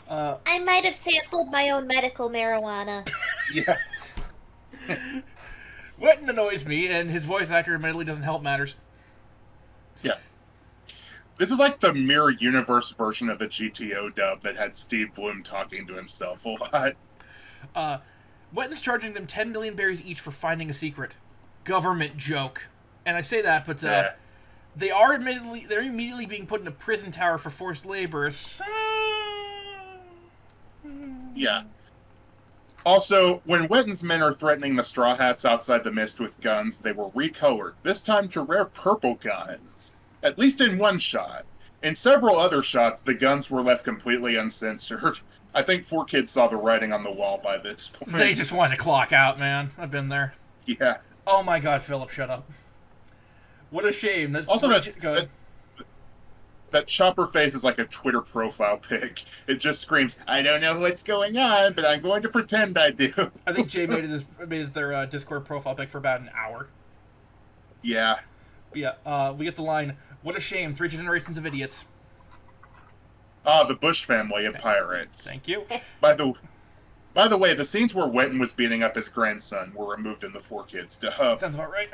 I might have sampled my own medical marijuana. Yeah. Witten annoys me, and his voice actor admittedly doesn't help matters. Yeah. This is like the Mirror Universe version of the GTO dub that had Steve Bloom talking to himself a lot. Wetten's charging them 10 million berries each for finding a secret. Government joke. And I say that, but they're immediately being put in a prison tower for forced labor. Yeah. Also, when Wetten's men are threatening the Straw Hats outside the mist with guns, they were recolored, this time to rare purple guns. At least in one shot. In several other shots, the guns were left completely uncensored. I think 4Kids saw the writing on the wall by this point. They just wanted to clock out, man. I've been there. Yeah. Oh my god, Philip, shut up. What a shame. That's also, that chopper face is like a Twitter profile pic. It just screams, I don't know what's going on, but I'm going to pretend I do. I think Jay made it their Discord profile pic for about an hour. Yeah. Yeah, we get the line, what a shame, 3 generations of idiots. The Bush family of pirates. Thank you. By the way, the scenes where Wetten was beating up his grandson were removed in the 4Kids dub. Sounds about right.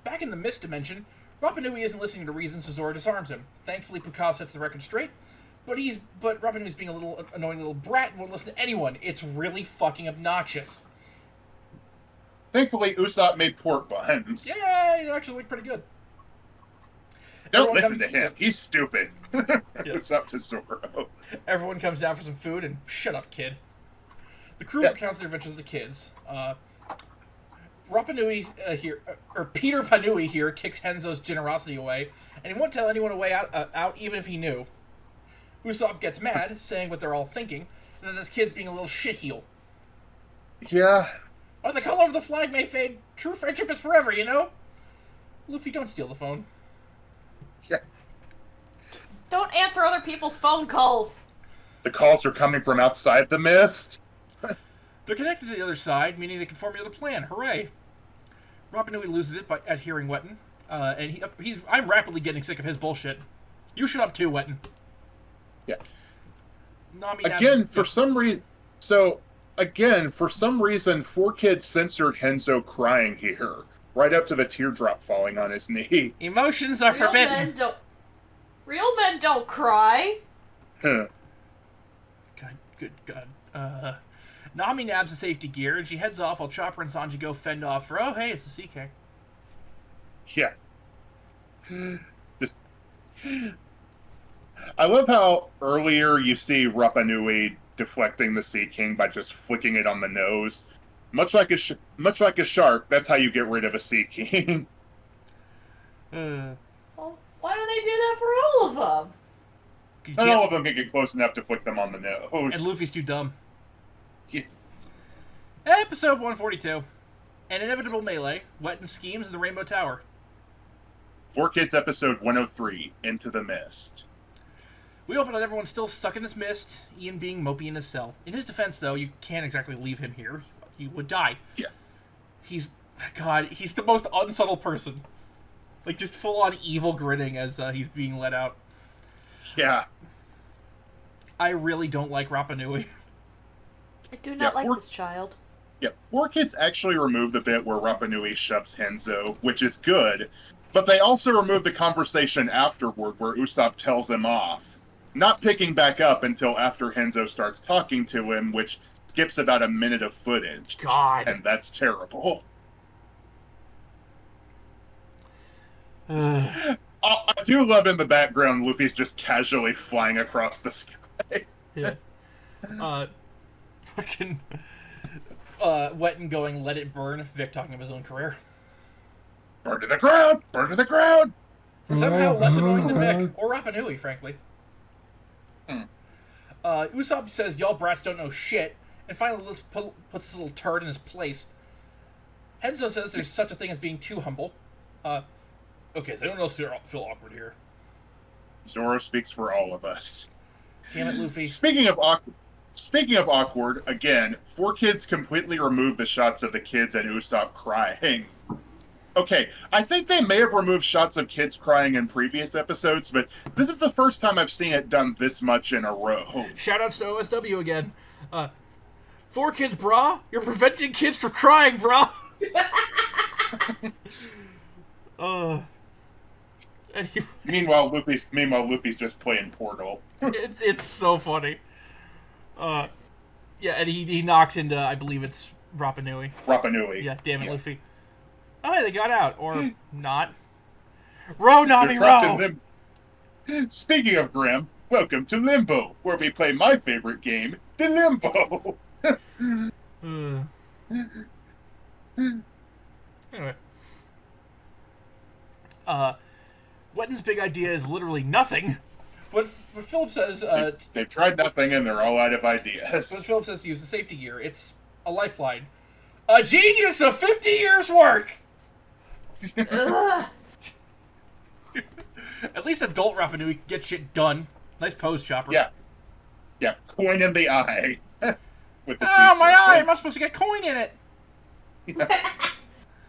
Back in the Mist Dimension, Rapa Nui isn't listening to reason, so Zoro disarms him. Thankfully, Pukaz sets the record straight, but Rapa Nui's being a little annoying little brat and won't listen to anyone. It's really fucking obnoxious. Thankfully, Usopp made pork buns. Yeah, he actually looked pretty good. Don't listen to him. He's stupid. It's up to Zoro. Everyone comes down for some food and shut up, kid. The crew recounts their adventures of the kids. Rapa Nui here, or Peter Panui here, kicks Henzo's generosity away, and he won't tell anyone a way out even if he knew. Usopp gets mad, saying what they're all thinking, and that this kid's being a little shitheel. Yeah. While the color of the flag may fade, true friendship is forever, you know? Luffy, don't steal the phone. Yeah. Don't answer other people's phone calls. The calls are coming from outside the mist. They're connected to the other side, meaning they can formulate a plan. Hooray! Rapa Nui loses it at hearing Wetton, and I'm rapidly getting sick of his bullshit. You shut up too, Wetton. Yeah. Nami Again, for some reason, 4Kids censored Henzo crying here, right up to the teardrop falling on his knee. Emotions are forbidden. Real men don't cry. Huh. God, good God. Nami nabs the safety gear, and she heads off while Chopper and Sanji go fend off for, oh, hey, it's the CK. Yeah. Just... I love how earlier you see Rapa Nui deflecting the Sea King by just flicking it on the nose. Much like a shark, that's how you get rid of a Sea King. Well, why don't they do that for all of them? Not all of them can get close enough to flick them on the nose. And Luffy's too dumb. Yeah. Episode 142. An inevitable melee. Wetton schemes in the Rainbow Tower. 4Kids episode 103, Into the Mist. We open on everyone still stuck in this mist, Ian being mopey in his cell. In his defense, though, you can't exactly leave him here. He would die. Yeah. He's the most unsubtle person. Like, just full-on evil grinning as he's being let out. Yeah. I really don't like Rapa Nui. I do not like this child. Yeah, 4Kids actually remove the bit where Rapa Nui shoves Henzo, which is good, but they also remove the conversation afterward where Usopp tells him off, not picking back up until after Henzo starts talking to him, which skips about a minute of footage. God. And that's terrible. I do love in the background Luffy's just casually flying across the sky. Yeah. Fucking Wetton going, let it burn. Vic talking of his own career. Burn to the ground! Burn to the ground! Somehow less annoying than Vic, or Rapa Nui, frankly. Usopp says y'all brats don't know shit, and finally puts this little turd in his place. Henzo says there's such a thing as being too humble. Okay, does anyone else feel awkward here? Zoro speaks for all of us. Damn it, Luffy. Speaking of awkward, again, 4Kids completely removed the shots of the kids and Usopp crying. Okay, I think they may have removed shots of kids crying in previous episodes, but this is the first time I've seen it done this much in a row. Shoutouts to OSW again. 4Kids, brah? You're preventing kids from crying, brah! Anyway. Meanwhile, Luffy's just playing Portal. It's so funny. Yeah, and he knocks into, I believe it's Rapa Nui. Rapa Nui. Yeah, damn it, Luffy. Oh, yeah, they got out. Or not. Row, Nami, row! Speaking of Grim, welcome to Limbo, where we play my favorite game, the Limbo. Anyway. Wetton's big idea is literally nothing. What Philip says... They've tried nothing and they're all out of ideas. What Philip says to use the safety gear. It's a lifeline. A genius of 50 years' work! At least adult Rapa Nui can get shit done. Nice pose, Chopper. Yeah. Yeah, coin in the eye. With the my eye! I'm not supposed to get coin in it! Yeah.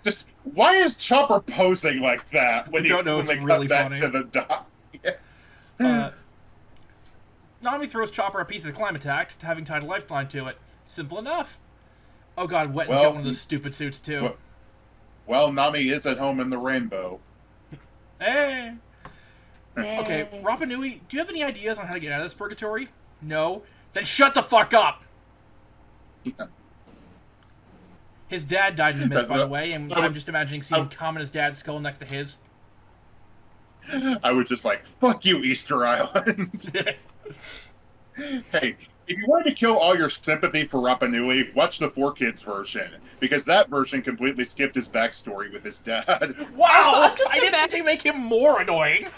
Just, why is Chopper posing like that when don't know, when they it's really cut back funny. to the dock? Yeah. Nami throws Chopper a piece of the climate tact, having tied a lifeline to it. Simple enough. Oh god, Wetton's got one of those stupid suits too. Well, Nami is at home in the rainbow. Hey! Okay, Rapa Nui, do you have any ideas on how to get out of this purgatory? No? Then shut the fuck up! Yeah. His dad died in the mist, by the way, and I'm just imagining seeing Kamina's dad's skull next to his. I was just like, fuck you, Easter Island. Hey, if you wanted to kill all your sympathy for Rapa Nui, watch the 4Kids version, because that version completely skipped his backstory with his dad. Wow! I'm just I didn't think they make him more annoying.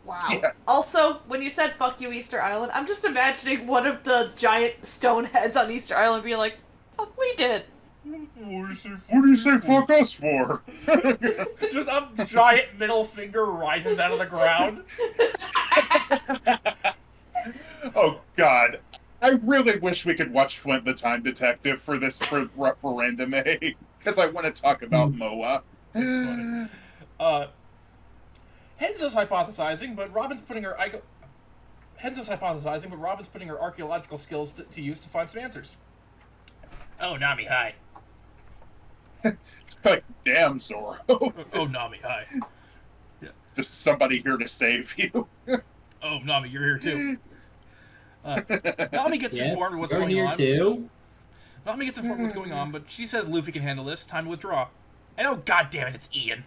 Wow. Yeah. Also, when you said "fuck you, Easter Island," I'm just imagining one of the giant stone heads on Easter Island being like, "Fuck, we did." What do you say fuck us for? Just a giant middle finger rises out of the ground. Oh, God. I really wish we could watch Flint the Time Detective for this for Random A, because I want to talk about Moa. That's funny. Henzo's hypothesizing, but Robin's putting her archaeological skills to use to find some answers. Oh, Nami, hi. Like, damn, Zoro. Oh, Nami, hi. There's somebody here to save you. Oh, Nami, you're here too. Nami gets informed of what's we're going here on. Too. Nami gets informed of what's going on, but she says Luffy can handle this. Time to withdraw. And oh, goddammit, it's Ian.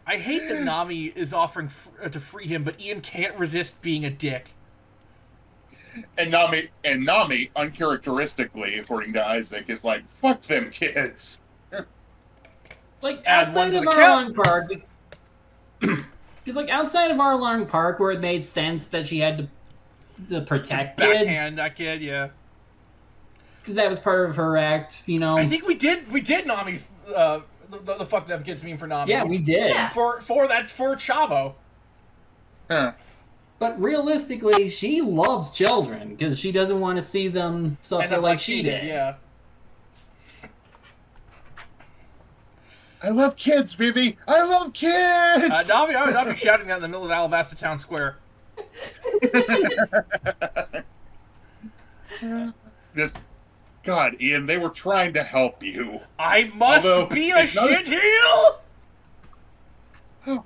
I hate that Nami is offering to free him, but Ian can't resist being a dick. And Nami, uncharacteristically, according to Isaac, is like, fuck them kids. Like Add one outside to of the Arlong Park, because like outside of Arlong Park, where it made sense that she had to protect kids, Backhand that kid, yeah. because that was part of her act, you know. I think we did Nami, the fuck them kids mean for Nami. Yeah, we did. Yeah. That's for Chavo. Huh. But realistically, she loves children because she doesn't want to see them suffer End up like she did. yeah. I love kids, Vivi. I love kids. Nami, I would not be shouting that in the middle of Alabasta Town Square. Just, God, Ian, they were trying to help you. I must be a shitheel!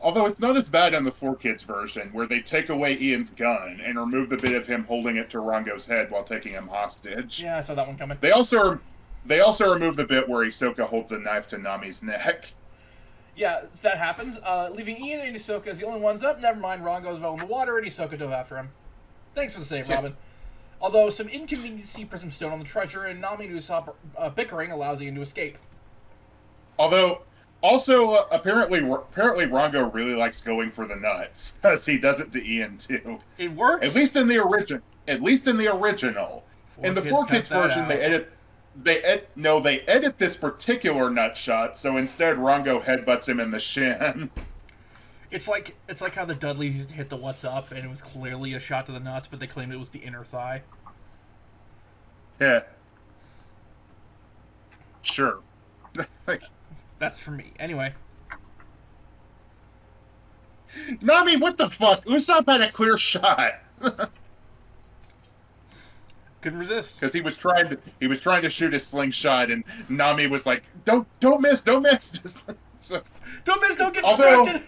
Although it's not as bad in the 4Kids version, where they take away Ian's gun and remove the bit of him holding it to Rongo's head while taking him hostage. Yeah, I saw that one coming. They also remove the bit where Hisoka holds a knife to Nami's neck. Yeah, that happens. Leaving Ian and Hisoka as the only ones up. Never mind, Rongo fell in the water and Hisoka dove after him. Thanks for the save, Robin. Although some inconvenient sea prism stone on the treasure and Nami and Usopp bickering allows Ian to escape. Although, also, apparently Rongo really likes going for the nuts, because he does it to Ian too. It works. At least in the original. In the 4Kids version, they edit this particular nut shot, so instead Rongo headbutts him in the shin. It's like how the Dudleys used to hit the what's up, and it was clearly a shot to the nuts, but they claimed it was the inner thigh. Yeah. Sure. That's for me. Anyway. Nami, what the fuck? Usopp had a clear shot. Couldn't resist. Because he was trying to shoot his slingshot, and Nami was like, "Don't miss." So, Don't miss, don't get distracted!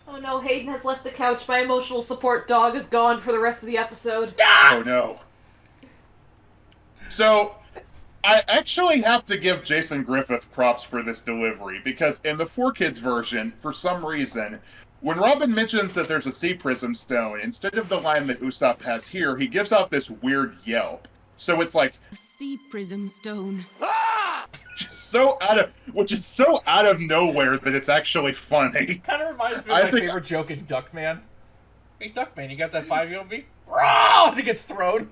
Oh no, Hayden has left the couch. My emotional support dog is gone for the rest of the episode. Oh no. So, I actually have to give Jason Griffith props for this delivery, because in the 4Kids version, for some reason, when Robin mentions that there's a sea prism stone, instead of the line that Usopp has here, he gives out this weird yelp. So it's like, Sea prism stone. which is so out of nowhere that it's actually funny. Kind of reminds me of my favorite joke in Duckman. Hey, Duckman, you got that 5 V? Raw! And it gets thrown.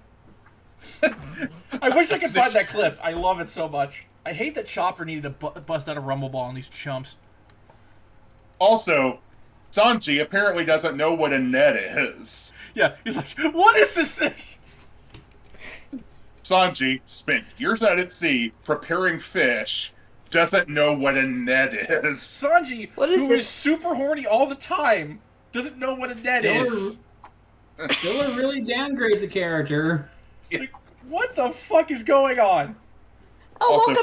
I wish I could find that clip. I love it so much. I hate that Chopper needed to bust out a rumble ball on these chumps. Also, Sanji apparently doesn't know what a net is. Yeah, he's like, what is this thing? Sanji spent years out at sea preparing fish, doesn't know what a net is. Sanji, What is who this? is super horny all the time, doesn't know what a net is. Still really downgrades a character. Like, what the fuck is going on? Oh, Also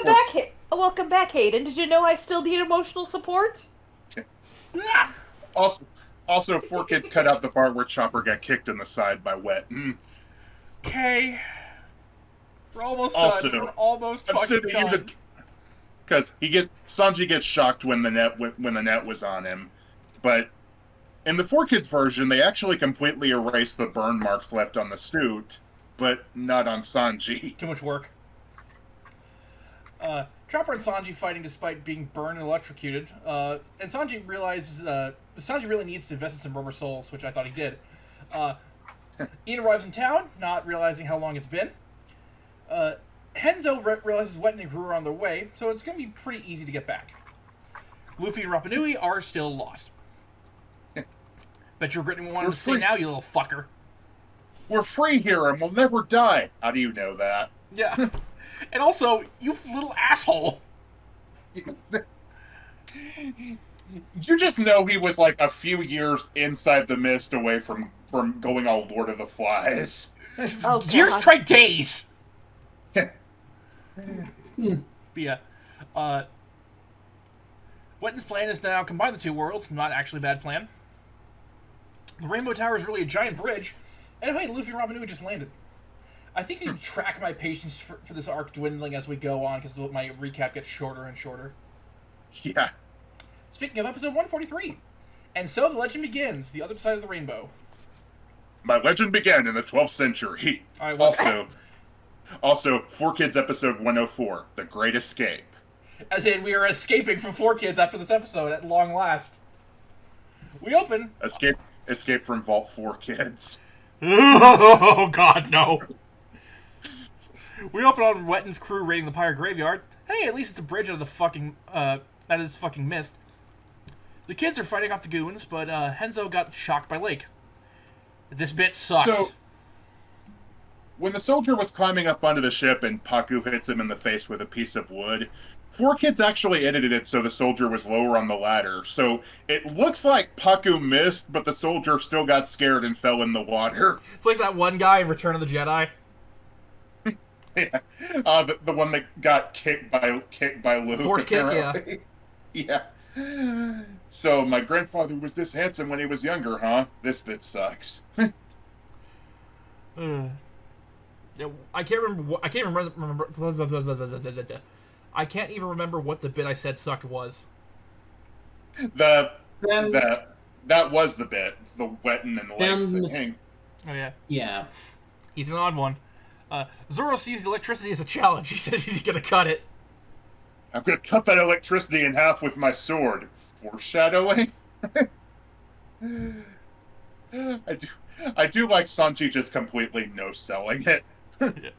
welcome back, Hayden. Did you know I still need emotional support? Ah! Also, 4Kids cut out the part where Chopper got kicked in the side by Wet. Okay. We're almost Also, done. We're almost I'm fucking sitting done. because Sanji gets shocked when the net was on him, but In the 4Kids version, they actually completely erased the burn marks left on the suit, but not on Sanji. Too much work. Chopper and Sanji fighting despite being burned and electrocuted. And Sanji realizes Sanji really needs to invest in some rubber souls, which I thought he did. Ian arrives in town, not realizing how long it's been. Henzo realizes Wet and crew are on their way, so it's going to be pretty easy to get back. Luffy and Rapa Nui are still lost. Bet you're regretting wanting to say now, you little fucker. We're free here and we'll never die. How do you know that? Yeah. And also, you little asshole. You just know he was like a few years inside the mist away from going all Lord of the Flies. Oh, Years, God. try days. But yeah, Wetten's plan is to now combine the two worlds. Not actually a bad plan. The Rainbow Tower is really a giant bridge. And hey, Luffy and Rapa Nui just landed. I think you can track my patience for this arc dwindling as we go on, because my recap gets shorter and shorter. Yeah. Speaking of episode 143. And so the legend begins, the other side of the rainbow. My legend began in the 12th century. All right, well, Also, 4Kids episode 104, The Great Escape. as in, we are escaping from 4Kids after this episode at long last. We open. Escape from Vault 4Kids. Oh, God, no. We open on Wetten's crew raiding the pirate graveyard. Hey, at least it's a bridge out of the fucking, mist. The kids are fighting off the goons, but, Henzo got shocked by Lake. This bit sucks. So, when the soldier was climbing up onto the ship and Paku hits him in the face with a piece of wood, 4Kids actually edited it so the soldier was lower on the ladder. So it looks like Paku missed, but the soldier still got scared and fell in the water. It's like that one guy in Return of the Jedi. Yeah. The one that got kicked by Luke. Force kick, Yeah. So my grandfather was this handsome when he was younger, huh? This bit sucks. Yeah, I can't remember. I can't remember. I can't even remember what the bit I said sucked was. That was the bit. The Wetten and Lake thing. Oh yeah. Yeah. He's an odd one. Zoro sees the electricity as a challenge. He says he's gonna cut it. I'm gonna cut that electricity in half with my sword. Foreshadowing. I do like Sanji just completely no-selling it. Yeah.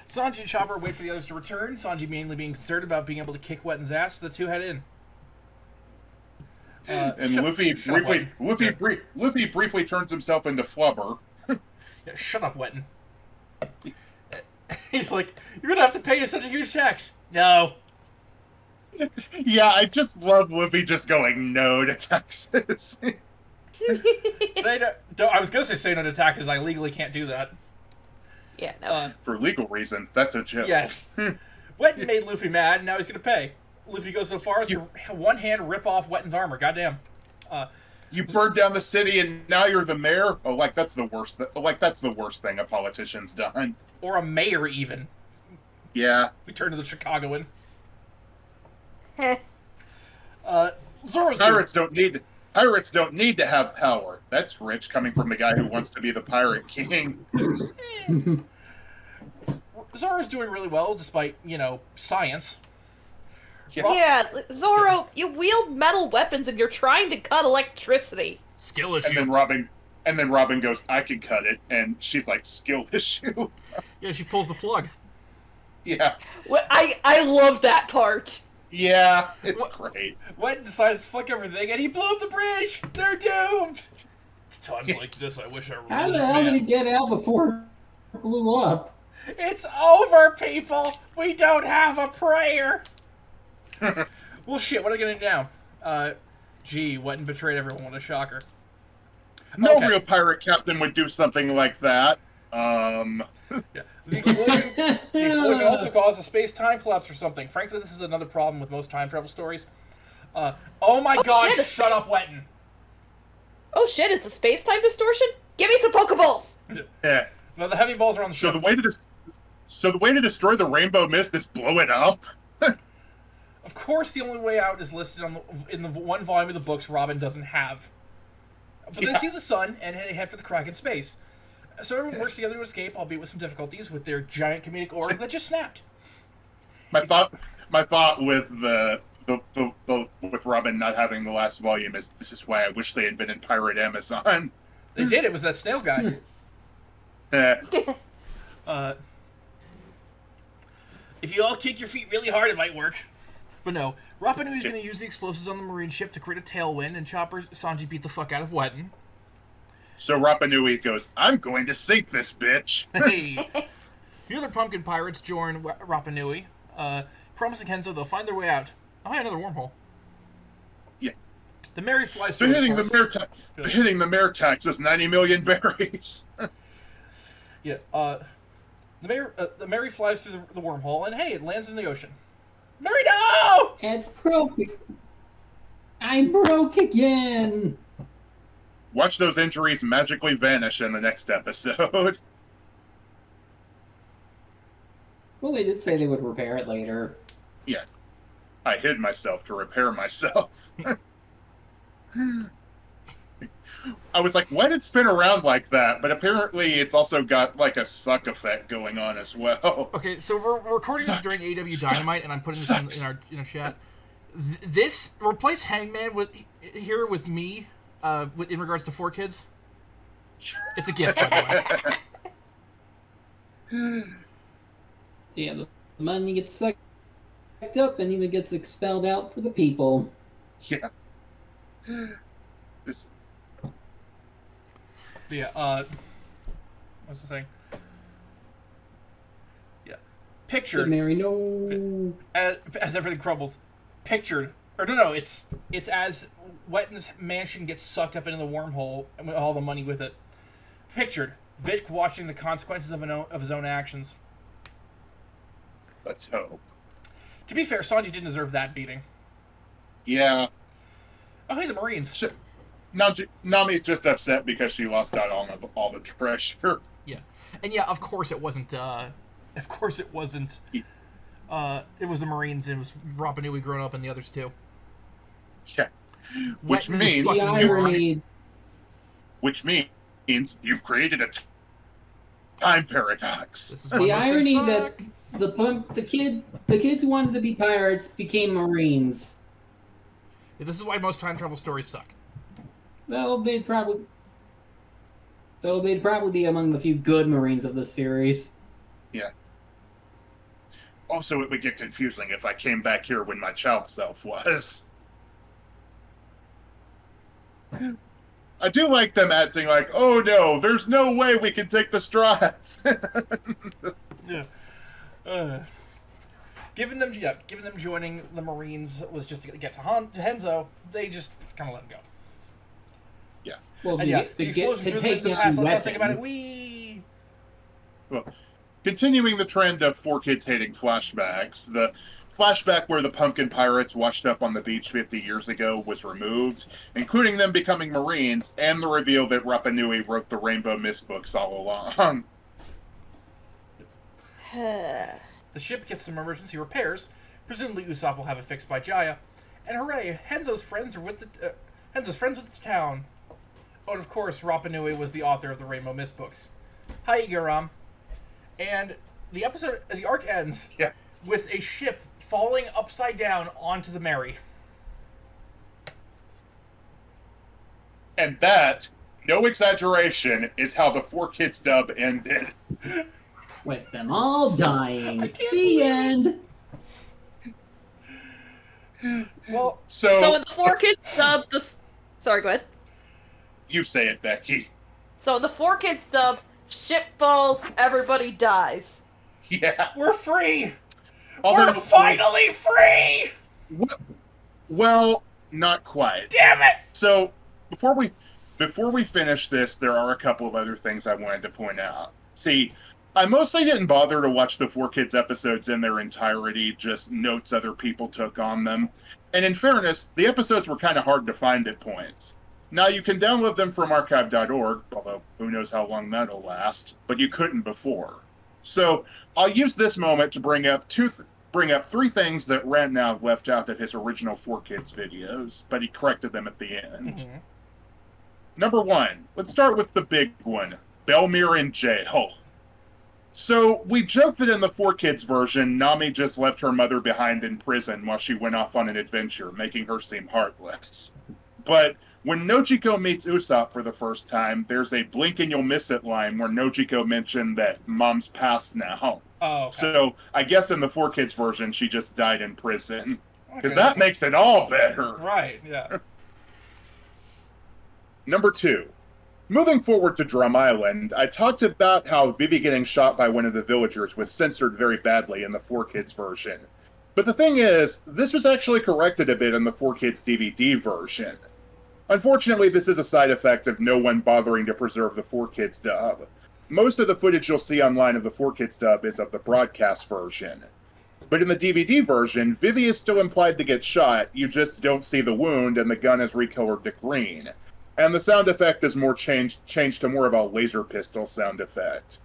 Sanji and Chopper wait for the others to return. Sanji mainly being concerned about being able to kick Wetten's ass. The two head in. And Luffy briefly turns himself into Flubber. Yeah, shut up, Wetten. He's like, you're gonna have to pay us such a huge tax. No. Yeah, I just love Luffy just going no to taxes. Say no. I was gonna say no to taxes. I legally can't do that. Yeah, no. For legal reasons, that's a joke. Yes. Wetten made Luffy mad, and now he's gonna pay. Luffy goes so far as to one hand rip off Wetten's armor. Goddamn. You burned down the city, and now you're the mayor. Oh, that's the worst. That's the worst thing a politician's done. Or a mayor, even. Yeah. We turn to the Chicagoan. Heh. Zoro's Pirates don't need to have power. That's rich coming from the guy who wants to be the pirate king. Zoro's doing really well, despite, science. Yeah, Zoro, you wield metal weapons and you're trying to cut electricity. Skill issue. And then Robin goes, I can cut it, and she's like, skill issue. Yeah, she pulls the plug. Yeah. Well, I love that part. Yeah, it's great. Wetten decides to fuck everything, and he blew up the bridge! They're doomed! It's times like this I wish I were How this the hell did he man. get out before it blew up? It's over, people! We don't have a prayer! Well, shit, what are they gonna do now? Gee, Wetten betrayed everyone. What a shocker. No Okay. real pirate captain would do something like that. Yeah. The explosion also caused a space-time collapse or something. Frankly, this is another problem with most time travel stories. Oh my god, shit, shut up, Wetten! Oh shit, it's a space-time distortion? Give me some Pokeballs! Yeah. No, the heavy balls are on the So ship. the way to destroy the rainbow mist is blow it up. Of course, the only way out is listed in the one volume of the books Robin doesn't have. But they see the sun and they head for the crack in space. So everyone works together to escape, albeit with some difficulties, with their giant comedic oars that just snapped. My thought with with Robin not having the last volume is this is why I wish they invented Pirate Amazon. They did. It was that snail guy. If you all kick your feet really hard, it might work. But no, Rapa Nui's going to use the explosives on the marine ship to create a tailwind, and Chopper Sanji beat the fuck out of Wetton. So Rapa Nui goes, I'm going to sink this bitch. Hey. The other pumpkin pirates join Rapa Nui, promising Henzo they'll find their way out. Oh, hey, another wormhole. Yeah. The Mary flies So through, hitting the mare tax is 90 million berries. Yeah, the Mary flies through the wormhole, and hey, it lands in the ocean. Mary, no! It's broken. I'm broke again. Watch those injuries magically vanish in the next episode. Well, they did say they would repair it later. Yeah. I hid myself to repair myself. I was like, why did it spin around like that? But apparently it's also got like a suck effect going on as well. Okay, so we're recording this during AW Dynamite, and I'm putting this in our chat. This replace Hangman with me in regards to 4Kids. It's a gift, by the way. Yeah, the money gets sucked up and even gets expelled out for the people. Yeah. This. Yeah, what's the thing? Yeah. Pictured. Mary, no. As everything crumbles. Pictured. Or no, it's as Wetton's mansion gets sucked up into the wormhole and with all the money with it. Pictured. Vic watching the consequences of his own actions. Let's hope. To be fair, Sanji didn't deserve that beating. Yeah. Oh, hey, the Marines. Nami's just upset because she lost out on all the treasure. Yeah, and yeah, of course it wasn't. It was the Marines. And it was Rapa Nui growing up and the others too. Yeah, which means you've created a time paradox. This is The irony that the kids who wanted to be pirates became Marines. Yeah, this is why most time travel stories suck. Well, they'd probably be among the few good Marines of this series. Yeah. Also, it would get confusing if I came back here when my child self was. I do like them acting like, oh no, there's no way we can take the strides. Yeah. Given them joining the Marines was just to get to Henzo. They just kind of let him go. Yeah. Well, and the explosion to through take the down past. Let's not Wetton. think about it. Wee. Well, continuing the trend of 4Kids hating flashbacks, the flashback where the pumpkin pirates washed up on the beach 50 years ago was removed, including them becoming Marines, and the reveal that Rapa Nui wrote the Rainbow Mist books all along. The ship gets some emergency repairs. Presumably Usopp will have it fixed by Jaya. And hooray, Henzo's friends with the town. Oh, and of course, Rapa Nui was the author of the Rainbow Mist books. Hi, Igaram. And the arc ends with a ship falling upside down onto the Mary. And that, no exaggeration, is how the 4Kids dub ended. With them all dying. The end. Well, so in the 4Kids dub, sorry, go ahead. You say it, Becky. So in the 4Kids dub, ship falls, everybody dies. Yeah. We're free! Although, We're finally free! Well, not quite. Damn it! So, before we finish this, there are a couple of other things I wanted to point out. See, I mostly didn't bother to watch the 4Kids episodes in their entirety, just notes other people took on them. And in fairness, the episodes were kind of hard to find at points. Now, you can download them from archive.org, although who knows how long that'll last, but you couldn't before. So, I'll use this moment to bring up three things that Rantnow left out of his original 4Kids videos, but he corrected them at the end. Number 1, let's start with the big one, Belmere in jail. So, we joke that in the 4Kids version, Nami just left her mother behind in prison while she went off on an adventure, making her seem heartless. But when Nojiko meets Usopp for the first time, there's a blink and you'll miss it line where Nojiko mentioned that mom's passed now. Oh, okay. So, I guess in the 4Kids version, she just died in prison. Because Okay. that makes it all better. Right, yeah. Number 2. Moving forward to Drum Island, I talked about how Vivi getting shot by one of the villagers was censored very badly in the 4Kids version. But the thing is, this was actually corrected a bit in the 4Kids DVD version. Unfortunately, this is a side effect of no one bothering to preserve the 4Kids dub. Most of the footage you'll see online of the 4Kids dub is of the broadcast version. But in the DVD version, Vivi is still implied to get shot, you just don't see the wound and the gun is recolored to green. And the sound effect is more changed to more of a laser pistol sound effect.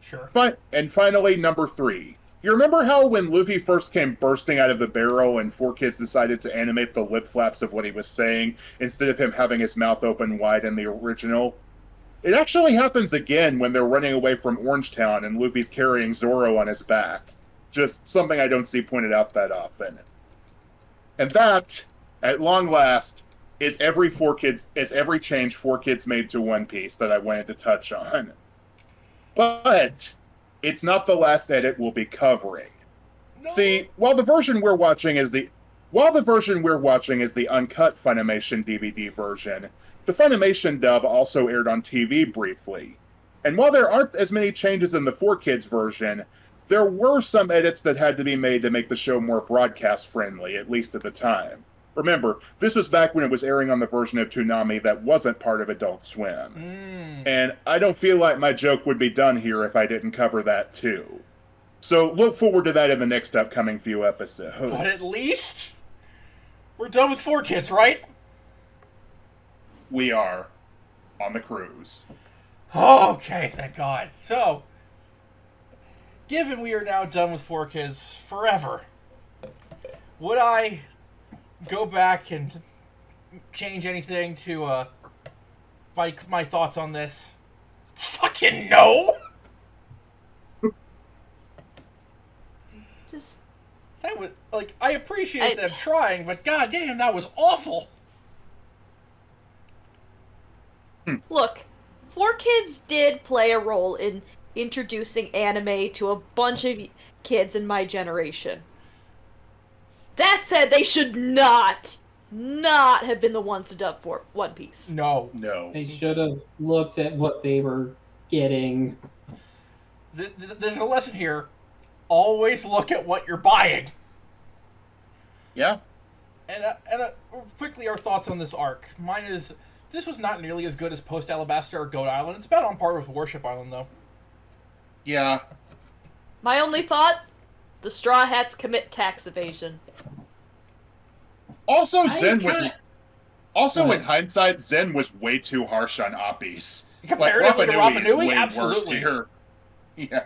Sure. And finally, number 3. You remember how when Luffy first came bursting out of the barrel and 4Kids decided to animate the lip flaps of what he was saying instead of him having his mouth open wide in the original? It actually happens again when they're running away from Orangetown and Luffy's carrying Zoro on his back. Just something I don't see pointed out that often. And that, at long last, is every change 4Kids made to One Piece that I wanted to touch on. But it's not the last edit we'll be covering. No. See, while the version we're watching is the uncut Funimation DVD version, the Funimation dub also aired on TV briefly. And while there aren't as many changes in the 4Kids version, there were some edits that had to be made to make the show more broadcast friendly, at least at the time. Remember, this was back when it was airing on the version of Toonami that wasn't part of Adult Swim. And I don't feel like my joke would be done here if I didn't cover that too. So look forward to that in the next upcoming few episodes. But at least we're done with 4Kids, right? We are on the cruise. Okay, thank God. So, given we are now done with 4Kids forever, would I go back and change anything to my thoughts on this? Fucking no! Just That was, like, I appreciate them trying, but goddamn, that was awful! look, 4Kids did play a role in introducing anime to a bunch of kids in my generation. That said, they should not have been the ones to dub for One Piece. No. They should have looked at what they were getting. There's a lesson here. Always look at what you're buying. Yeah. And quickly, our thoughts on this arc. Mine is, this was not nearly as good as Post-Alabasta or Goat Island. It's about on par with Warship Island, though. Yeah. My only thought, the Straw Hats commit tax evasion. Also, I Zen was... kinda- Also, in hindsight, Zen was way too harsh on Apis. Comparatively to Rapa is Nui? way Absolutely. worse here. Yeah.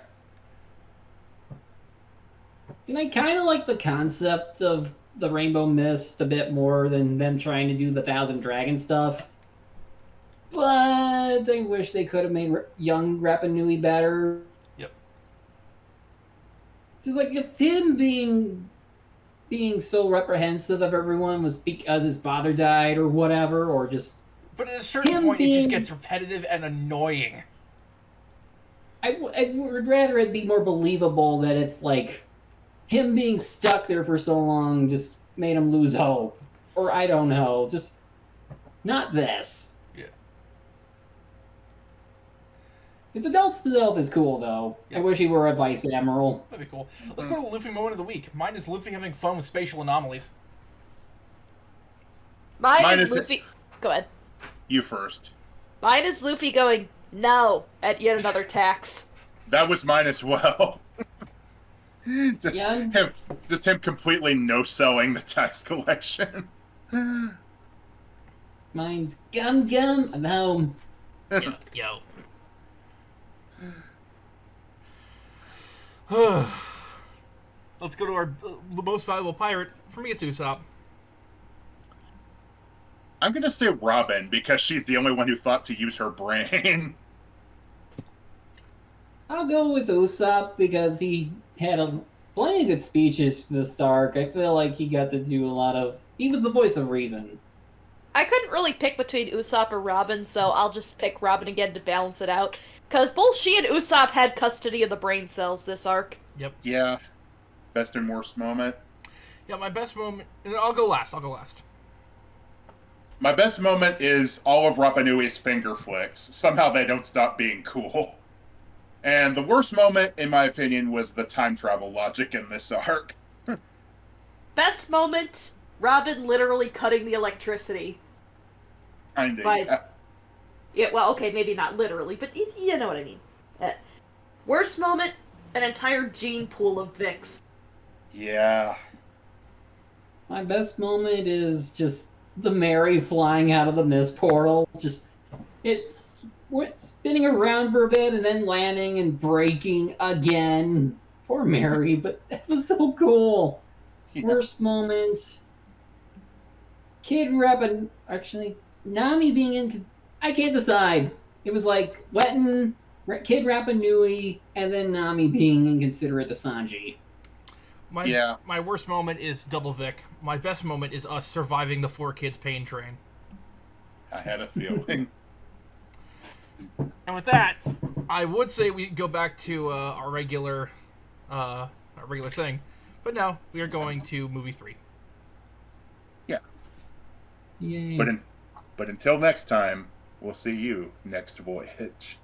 And I kind of like the concept of the Rainbow Mist a bit more than them trying to do the Thousand Dragon stuff. But I wish they could have made young Rapa Nui better. Yep. Because, like, if him being so reprehensive of everyone was because his father died or whatever, or just... But at a certain Him point, it just being- gets repetitive and annoying. I would rather it be more believable that it's, like, him being stuck there for so long just made him lose hope. Or, I don't know, just... Not this. Yeah. His adult self is cool, though. Yeah. I wish he were a Vice Admiral. That'd be cool. Let's go to the Luffy moment of the week. Mine is Luffy having fun with spatial anomalies. Mine is- is Luffy. Go ahead. You first. Mine is Luffy going no at yet another tax. That was mine as well. just, Yeah. him completely no-selling the tax collection. Mine's Gum Gum. I'm home. Yo. Let's go to our the most valuable pirate. For me, it's Usopp. I'm going to say Robin, because she's the only one who thought to use her brain. I'll go with Usopp because he had plenty of good speeches for this arc. I feel like he got to do a lot of... He was the voice of reason. I couldn't really pick between Usopp or Robin, so I'll just pick Robin again to balance it out. Because both she and Usopp had custody of the brain cells this arc. Yep. Yeah. Best and worst moment. Yeah, my best moment... I'll go last. My best moment is all of Rapa Nui's finger flicks. Somehow they don't stop being cool. And the worst moment, in my opinion, was the time travel logic in this arc. Best moment, Robin literally cutting the electricity. Kinda. By- Yeah, well, okay, maybe not literally, but you know what I mean. Worst moment, an entire gene pool of Vicks. Yeah. My best moment is just the Mary flying out of the mist portal. It's spinning around for a bit and then landing and breaking again. Poor Mary, but that was so cool. Yeah. Worst moment. Kid Rappa... Actually, Nami being in... I can't decide. It was like Wetton, Kid Rapa Nui, and then Nami being inconsiderate to Sanji. My worst moment is Double Vic. My best moment is us surviving the 4 kids pain train. I had a feeling. And with that, I would say we go back to our regular thing, but no, we are going to movie 3. Yeah. Yay. But until next time, we'll see you next voyage.